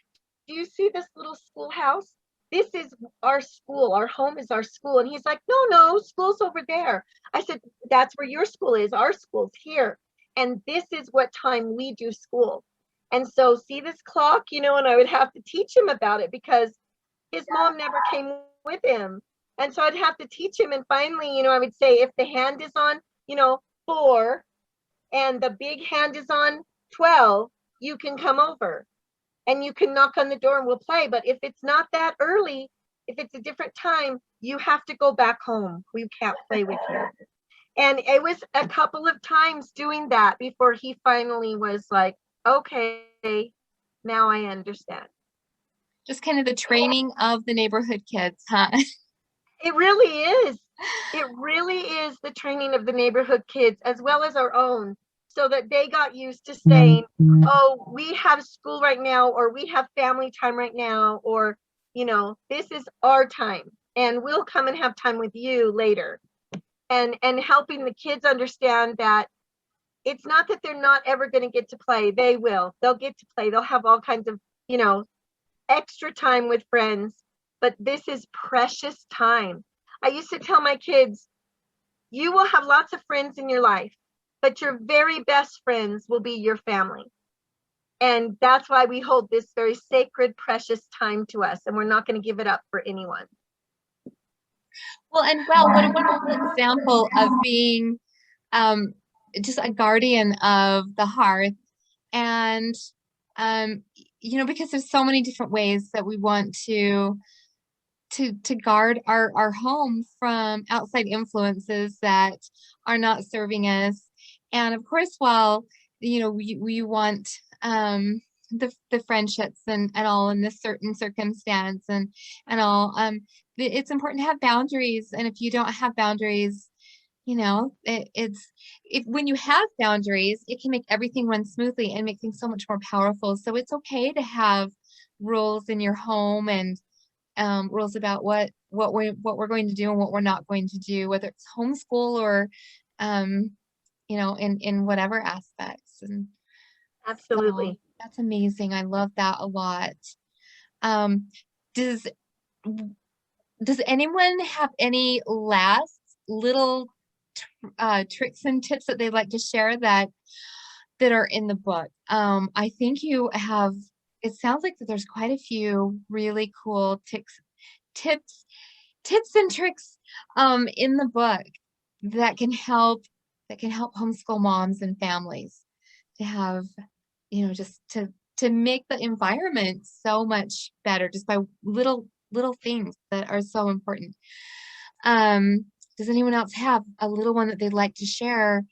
do you see this little schoolhouse? This is our school. Our home is our school. And he's like, no, school's over there. I said, that's where your school is. Our school's here. And this is what time we do school. And so see this clock, and I would have to teach him about it because his mom never came with him. And so I'd have to teach him. And finally, I would say, if the hand is on, 4 and the big hand is on 12, you can come over and you can knock on the door and we'll play. But if it's not that early, if it's a different time, you have to go back home. We can't play with you. And it was a couple of times doing that before he finally was like, okay, now I understand. Just kind of the training of the neighborhood kids, huh? It really is. It really is the training of the neighborhood kids as well as our own, so that they got used to saying, oh, we have school right now, or we have family time right now, or, this is our time and we'll come and have time with you later. And helping the kids understand that it's not that they're not ever going to get to play. They will. They'll get to play. They'll have all kinds of, extra time with friends, but this is precious time. I used to tell my kids, you will have lots of friends in your life, but your very best friends will be your family. And that's why we hold this very sacred, precious time to us, and we're not going to give it up for anyone. Well, what a wonderful example of being just a guardian of the hearth. And because there's so many different ways that we want to guard our home from outside influences that are not serving us. And of course, while we want the friendships and all in this certain circumstance and all, it's important to have boundaries. And if you don't have boundaries, when you have boundaries, it can make everything run smoothly and make things so much more powerful. So it's okay to have rules in your home and rules about what we're going to do and what we're not going to do, whether it's homeschool or in whatever aspects. And absolutely, so that's amazing. I love that a lot. Does anyone have any last little tricks and tips that they'd like to share that are in the book? I think you have. It sounds like that there's quite a few really cool tips and tricks in the book that can help homeschool moms and families to have, just to make the environment so much better just by little things that are so important. Does anyone else have a little one that they'd like to share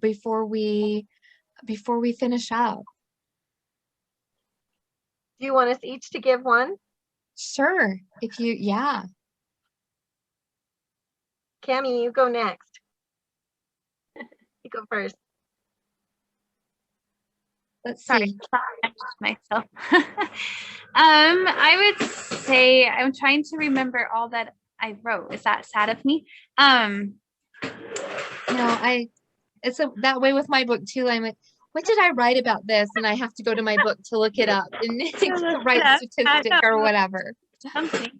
before we finish up? Do you want us each to give one? Sure. Yeah. Cammie, you go next. You go first. Let's Sorry, see. myself. I would say I'm trying to remember all that I wrote. Is that sad of me? No, it's that way with my book too. I'm like, what did I write about this? And I have to go to my book to look it up and the right statistic or whatever. Something.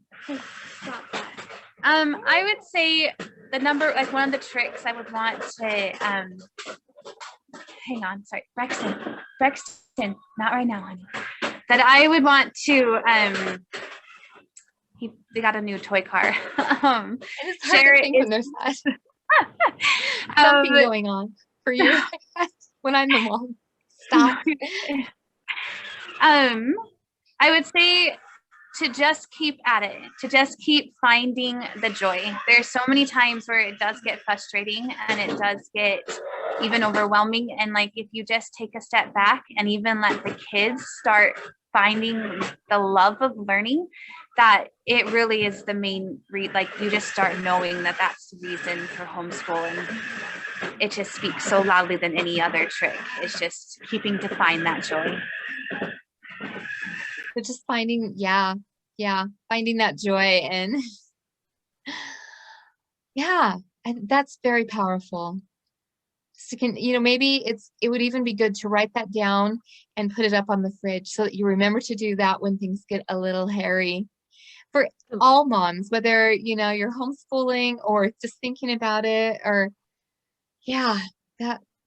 I would say the number, like one of the tricks I would want to, hang on, sorry, Brexton, not right now, honey. That I would want to, they got a new toy car. It's hard to think when there's something going on for you when I'm the mom. Stop. I would say to just keep at it, to just keep finding the joy. There's so many times where it does get frustrating and it does get even overwhelming. And like, if you just take a step back and even let the kids start finding the love of learning, that it really is the main like you just start knowing that that's the reason for homeschool, and it just speaks so loudly than any other trick. It's just keeping to find that joy. But just finding, yeah, finding that joy, and yeah, and that's very powerful. So maybe it would even be good to write that down and put it up on the fridge so that you remember to do that when things get a little hairy. For all moms, whether you're homeschooling or just thinking about it, or yeah,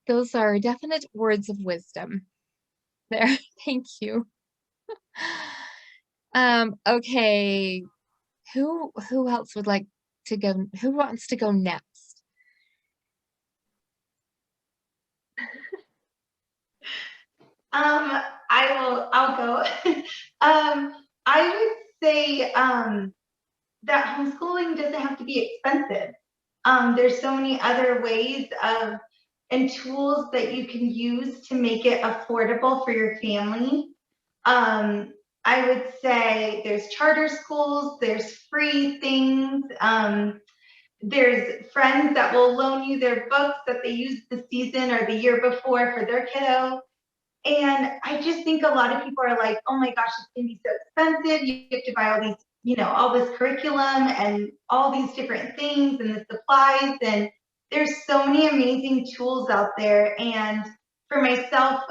those are definite words of wisdom there. Thank you. Okay, who else would like to go? Who wants to go next? I'll go. I would say that homeschooling doesn't have to be expensive. There's so many other ways and tools that you can use to make it affordable for your family. I would say there's charter schools, there's free things. There's friends that will loan you their books that they used the season or the year before for their kiddo. And I just think a lot of people are like, oh my gosh, it's gonna be so expensive. You have to buy all these, all this curriculum and all these different things and the supplies. And there's so many amazing tools out there. And for myself,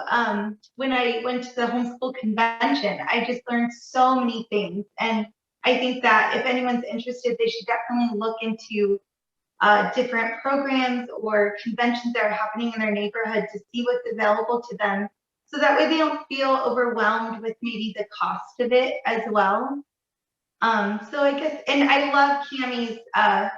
when I went to the homeschool convention, I just learned so many things. And I think that if anyone's interested, they should definitely look into different programs or conventions that are happening in their neighborhood to see what's available to them. So that way they don't feel overwhelmed with maybe the cost of it as well. So I guess, and I love Cammie's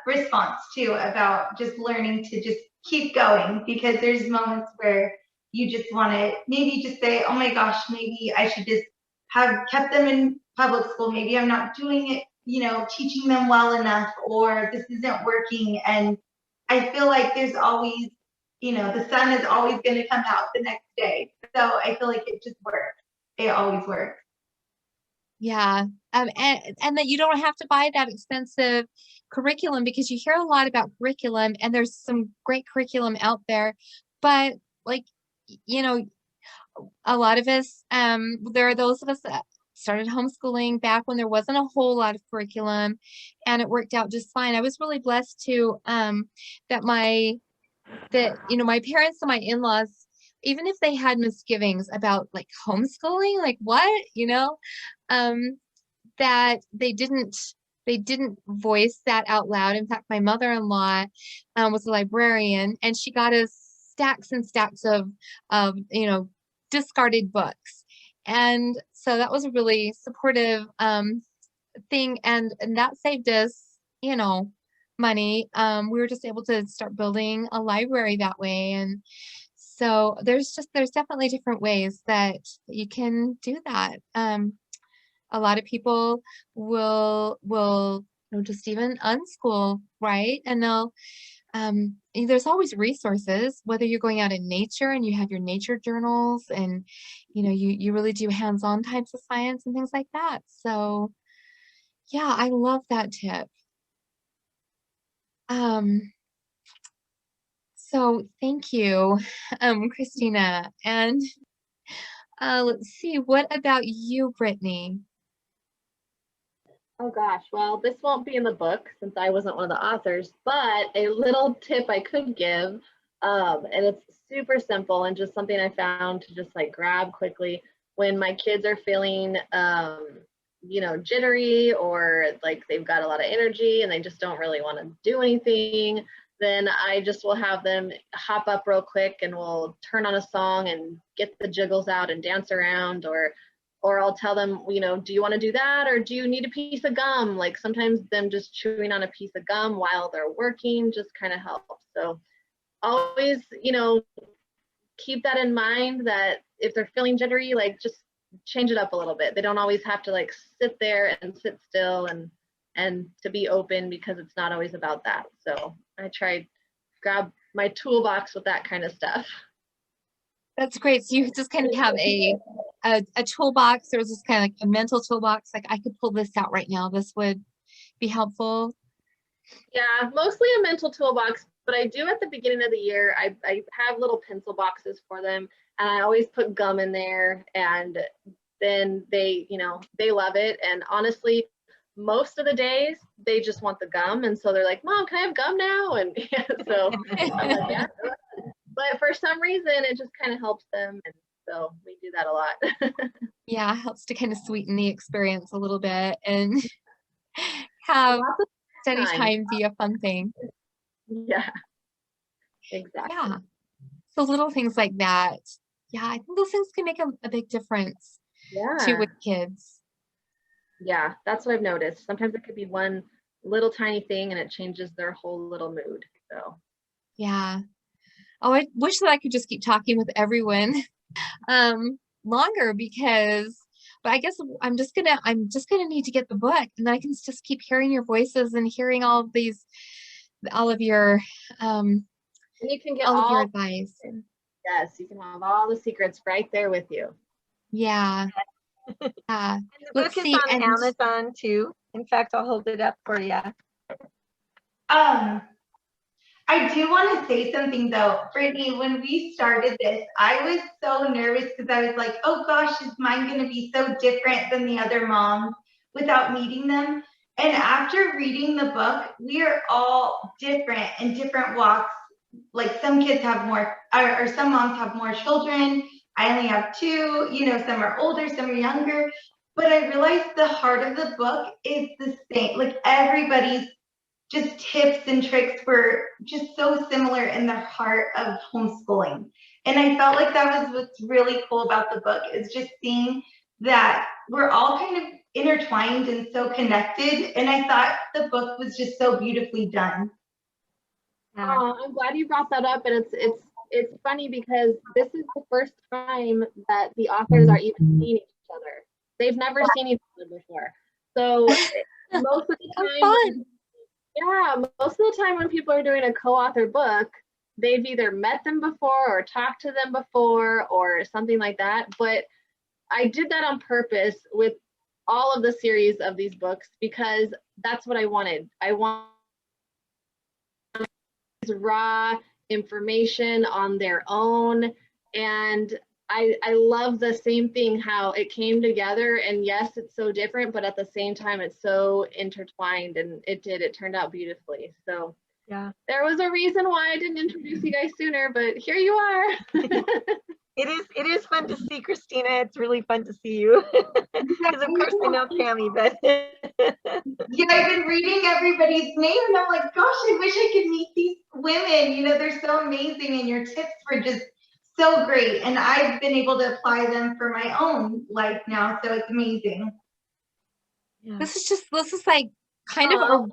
response too about just learning to just keep going, because there's moments where you just want to maybe just say, oh my gosh, maybe I should just have kept them in public school. Maybe I'm not doing it, teaching them well enough, or this isn't working. And I feel like there's always, the sun is always going to come out the next day. So I feel like it just works. It always works. Yeah. And that you don't have to buy that expensive curriculum, because you hear a lot about curriculum and there's some great curriculum out there, but like, a lot of us, there are those of us that started homeschooling back when there wasn't a whole lot of curriculum, and it worked out just fine. I was really blessed to, that my parents and my in-laws, even if they had misgivings about like homeschooling, like what, that they didn't voice that out loud. In fact, my mother-in-law was a librarian, and she got us stacks and stacks of discarded books. And so that was a really supportive thing, and that saved us, money. We were just able to start building a library that way. And so there's definitely different ways that you can do that. A lot of people will just even unschool, right? And they'll there's always resources, whether you're going out in nature and you have your nature journals, and you really do hands-on types of science and things like that. So yeah, I love that tip. So thank you, Christina. And let's see, what about you, Brittany? Oh gosh, well, this won't be in the book since I wasn't one of the authors, but a little tip I could give, and it's super simple and just something I found to just like grab quickly when my kids are feeling, jittery, or like they've got a lot of energy and they just don't really want to do anything. Then I just will have them hop up real quick and we'll turn on a song and get the jiggles out and dance around, or I'll tell them, do you want to do that, or do you need a piece of gum? Like sometimes them just chewing on a piece of gum while they're working just kind of helps. So always, keep that in mind, that if they're feeling jittery, like just change it up a little bit. They don't always have to like sit there and sit still and to be open, because it's not always about that. So I tried grab my toolbox with that kind of stuff. That's great. So you just kind of have a a toolbox. There was this kind of like a mental toolbox. Like I could pull this out right now. This would be helpful. Yeah, mostly a mental toolbox, but I do at the beginning of the year, I have little pencil boxes for them, and I always put gum in there, and then they, you know, they love it. And honestly, most of the days they just want the gum, and so they're like, Mom, can I have gum now? And yeah, so I'm like, yeah. But for some reason, it just kind of helps them, and so we do that a lot. Yeah, it helps to kind of sweeten the experience a little bit and have Lots of study time. time be a fun thing. Yeah, exactly. Yeah. So little things like that. Yeah, I think those things can make a big difference too Yeah. with kids. Yeah, that's what I've noticed. Sometimes it could be one little tiny thing and it changes their whole little mood. So, Yeah. Oh, I wish that I could just keep talking with everyone longer because but I guess I'm just gonna need to get the book and then I can just keep hearing your voices and hearing all of your and you can get all of your all, advice. yes, you can have all the secrets right there with you. Yeah. Yeah. And the Let's book is see. on And Amazon too. In fact, I'll hold it up for you. I do want to say something though, Brittany, when we started this, I was so nervous because I was like, oh gosh, is mine going to be so different than the other moms without meeting them? And after reading the book, we are all different in different walks. Like some kids have more, or some moms have more children. I only have two, you know, some are older, some are younger. But I realized the heart of the book is the same. Like everybody's just tips and tricks were just so similar in the heart of homeschooling. And I felt like that was what's really cool about the book is just seeing that we're all kind of intertwined and so connected. And I thought the book was just so beautifully done. Yeah. Oh, I'm glad you brought that up. And it's funny because this is the first time that the authors are even seeing each other. They've never seen each other before. So most of the time, yeah, most of the time when people are doing a co-author book, they've either met them before or talked to them before or something like that. But I did that on purpose with all of the series of these books because that's what I wanted. I want raw information on their own. And I love the same thing, how it came together. And yes, it's so different, but at the same time, it's so intertwined and it turned out beautifully. So Yeah. there was a reason why I didn't introduce you guys sooner, but here you are. It is fun to see Christina. It's really fun to see you. Because of course I know Tammy, but Yeah, I've been reading everybody's name and I'm like, gosh, I wish I could meet these women. You know, they're so amazing and your tips were just so great. And I've been able to apply them for my own life now. So it's amazing. yeah. this is like kind of a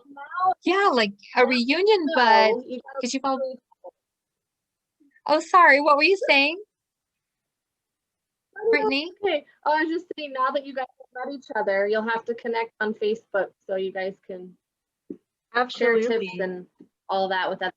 like a reunion, but because you've all oh sorry, what were you saying? Brittany? Okay. Oh, I was just saying, now that you guys have met each other, you'll have to connect on Facebook so you guys can share Absolutely. tips and all that with that.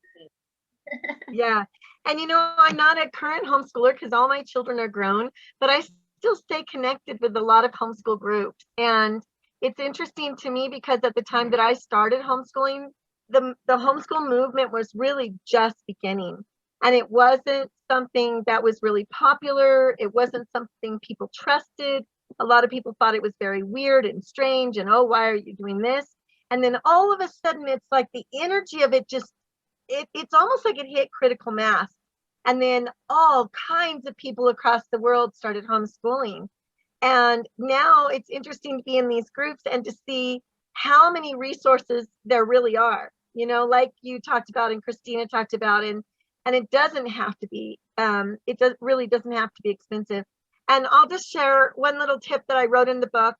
Yeah. And you know, I'm not a current homeschooler because all my children are grown, but I still stay connected with a lot of homeschool groups. And it's interesting to me because at the time that I started homeschooling, the homeschool movement was really just beginning. And it wasn't something that was really popular. It wasn't something people trusted. A lot of people thought it was very weird and strange and, oh, why are you doing this? And then all of a sudden, it's like the energy of it just, it's almost like it hit critical mass. And then all kinds of people across the world started homeschooling. And now it's interesting to be in these groups and to see how many resources there really are, you know, like you talked about and Christina talked about, and it doesn't have to be, really doesn't have to be expensive. And I'll just share one little tip that I wrote in the book.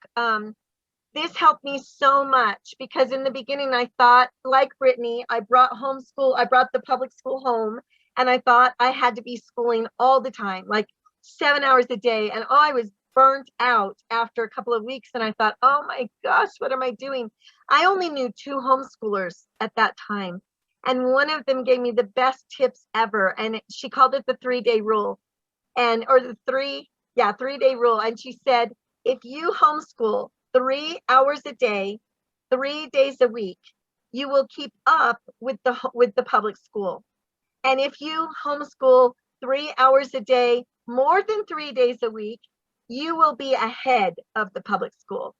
This helped me so much because in the beginning I thought, like Brittany, I brought the public school home, and I thought I had to be schooling all the time, like 7 hours a day. And I was burnt out after a couple of weeks. And I thought, oh my gosh, what am I doing? I only knew 2 homeschoolers at that time. And one of them gave me the best tips ever. And she called it the 3-day rule, or the 3 Yeah, 3-day rule. And she said, if you homeschool 3 hours a day, 3 days a week, you will keep up with the public school. And if you homeschool 3 hours a day, more than 3 days a week, you will be ahead of the public school.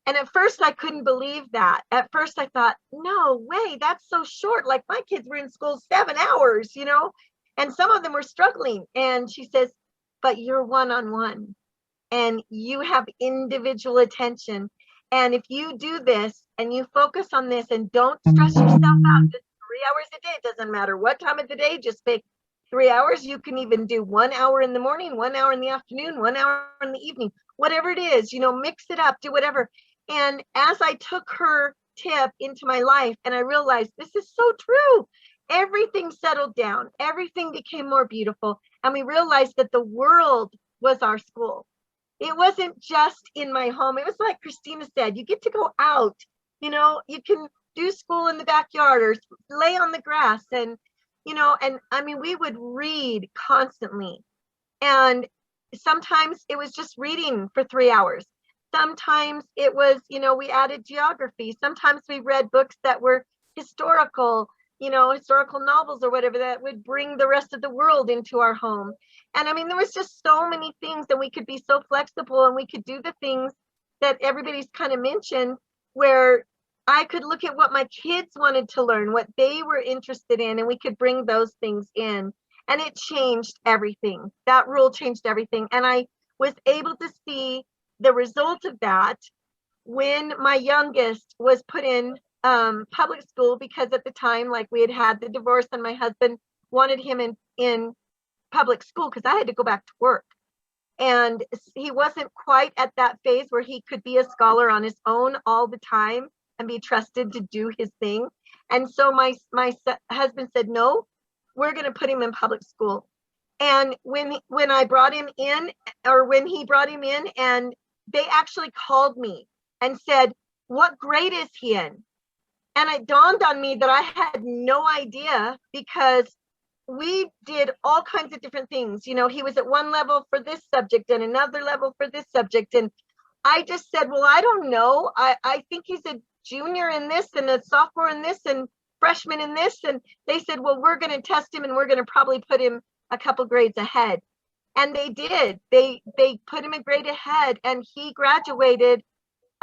And at first I couldn't believe that. At first I thought, no way, that's so short. Like my kids were in school 7 hours, you know, and some of them were struggling. And she says, but you're one-on-one and you have individual attention. And if you do this and you focus on this and don't stress yourself out, just 3 hours a day, it doesn't matter what time of the day, just pick 3 hours. You can even do 1 hour in the morning, 1 hour in the afternoon, 1 hour in the evening, whatever it is, you know, mix it up, do whatever. And as I took her tip into my life and I realized this is so true, everything settled down, everything became more beautiful. And we realized that the world was our school. It wasn't just in my home. It was like Christina said, you get to go out, you know, you can do school in the backyard or lay on the grass. And, you know, and I mean, we would read constantly. And sometimes it was just reading for 3 hours. Sometimes it was, you know, we added geography. Sometimes we read books that were historical, you know, historical novels or whatever that would bring the rest of the world into our home. And I mean, there was just so many things that we could be so flexible and we could do the things that everybody's kind of mentioned, where I could look at what my kids wanted to learn, what they were interested in, and we could bring those things in. And it changed everything. That rule changed everything. And I was able to see the result of that when my youngest was put in public school, because at the time, like we had the divorce and my husband wanted him in public school because I had to go back to work. And he wasn't quite at that phase where he could be a scholar on his own all the time and be trusted to do his thing. And so my husband said, no, we're going to put him in public school. And when I brought him in, or when he brought him in, and they actually called me and said, what grade is he in? And it dawned on me that I had no idea, because we did all kinds of different things. You know, he was at one level for this subject and another level for this subject. And I just said, well, I don't know. I think he's a junior in this and a sophomore in this and freshman in this. And they said, well, we're going to test him and we're going to probably put him a couple grades ahead. And they did. They put him a grade ahead, and he graduated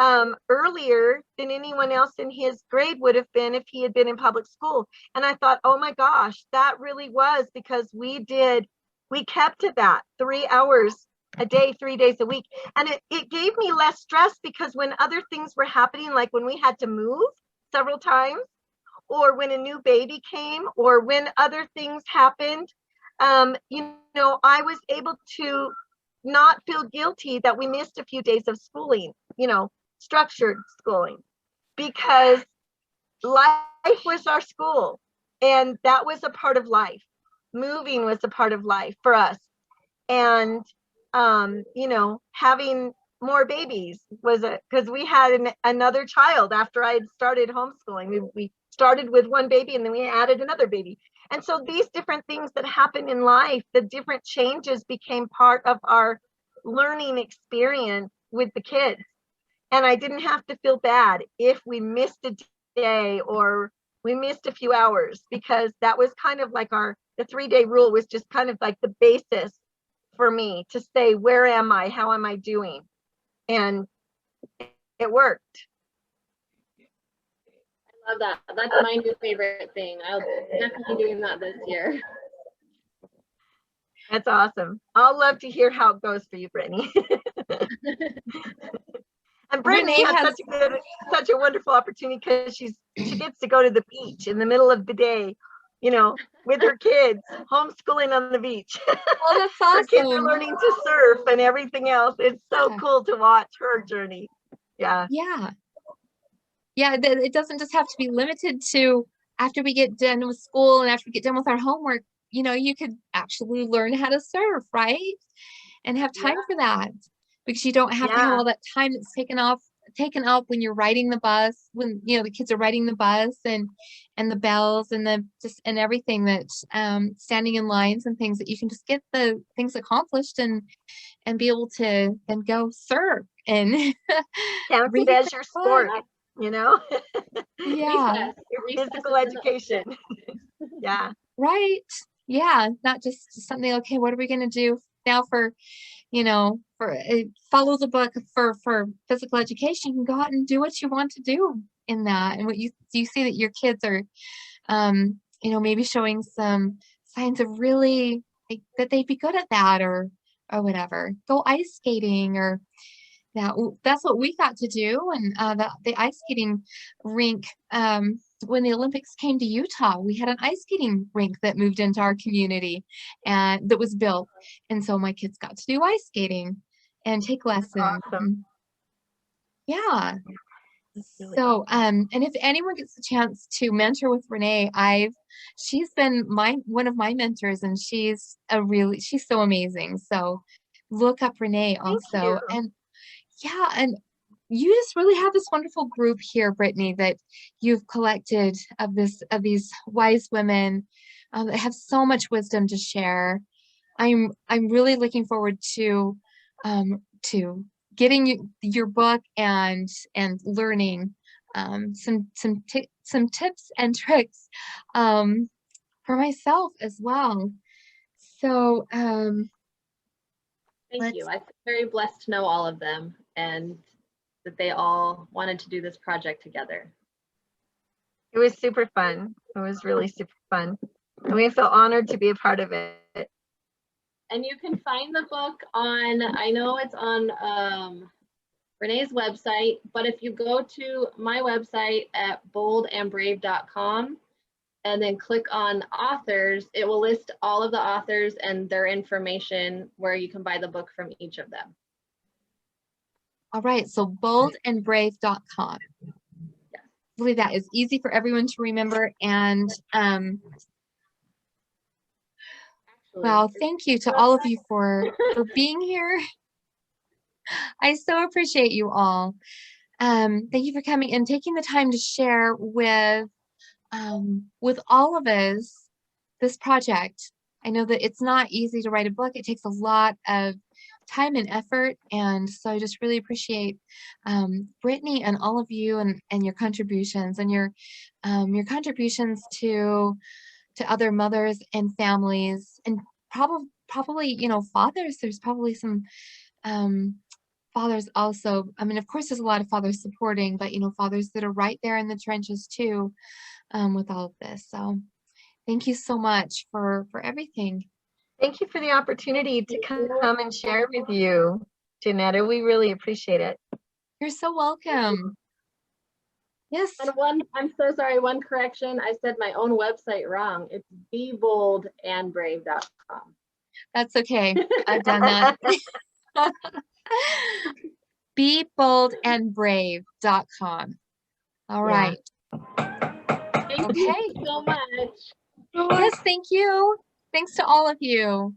earlier than anyone else in his grade would have been if he had been in public school. And I thought, oh my gosh, that really was because we kept to that 3 hours a day, 3 days a week. And it gave me less stress, because when other things were happening, like when we had to move several times, or when a new baby came, or when other things happened, you know, I was able to not feel guilty that we missed a few days of schooling, you know, structured schooling, because life was our school, and that was a part of life. Moving was a part of life for us. And, you know, having more babies was because we had another child after I had started homeschooling. We started with one baby and then we added another baby. And so these different things that happen in life, the different changes became part of our learning experience with the kids. And I didn't have to feel bad if we missed a day or we missed a few hours, because that was kind of like the 3-day rule was just kind of like the basis for me to say, where am I? How am I doing? And it worked. I love that. That's my new favorite thing. I'll definitely be doing that this year. That's awesome. I'll love to hear how it goes for you, Brittany. And Brittany has such a wonderful opportunity, because she gets to go to the beach in the middle of the day, you know, with her kids, homeschooling on the beach. Oh, that's awesome. Her kids are learning to surf and everything else. It's so cool to watch her journey. Yeah. Yeah. Yeah, it doesn't just have to be limited to after we get done with school and after we get done with our homework. You know, you could actually learn how to surf, right? And have time for that, because you don't have to have all that time that's taken off taken up when you're riding the bus, when the kids are riding the bus, and the bells and the just and everything that standing in lines and things, that you can just get the things accomplished and be able to then go serve and Count it reading as the your book. sport, you know? Yeah, Your Recess physical is in the- education. Yeah. right. Yeah, not just something, okay, what are we going to do now for, for follow the book for physical education. You can go out and do what you want to do in that. And what you see that your kids are, maybe showing some signs of really like, that they'd be good at that or whatever. Go ice skating or that's what we got to do. And the ice skating rink, when the Olympics came to Utah, we had an ice skating rink that moved into our community and that was built. And so my kids got to do ice skating and take lessons. Awesome. Yeah. That's really So, and if anyone gets a chance to mentor with Renee, she's been one of my mentors, and she's so amazing. So look up Renee Thank you. also. And yeah, and you just really have this wonderful group here, Brittany, that you've collected of these wise women that have so much wisdom to share. I'm really looking forward to getting your book and learning some tips and tricks for myself as well. So Thank you. I feel very blessed to know all of them and that they all wanted to do this project together. It was super fun. It was really super fun. And we feel honored to be a part of it. And you can find the book on, I know it's on Renee's website, but if you go to my website at boldandbrave.com and then click on authors, it will list all of the authors and their information where you can buy the book from each of them. all right, so boldandbrave.com. Yes. Hopefully that is easy for everyone to remember. And well, thank you to all of you for being here. I so appreciate you all. Thank you for coming and taking the time to share with all of us this project. I know that it's not easy to write a book. It takes a lot of time and effort, and so I just really appreciate Brittany and all of you and your contributions and your contributions to other mothers and families, and probably fathers. There's probably some fathers also. I mean, of course, there's a lot of fathers supporting, but fathers that are right there in the trenches too, with all of this. So thank you so much for everything. Thank you for the opportunity to come and share with you, Jennetta. We really appreciate it. You're so welcome. Yes. And I'm so sorry, one correction. I said my own website wrong. It's beboldandbrave.com. That's okay. I've done that. beboldandbrave.com. All right. Thank you so much. Yes, thank you. Thanks to all of you.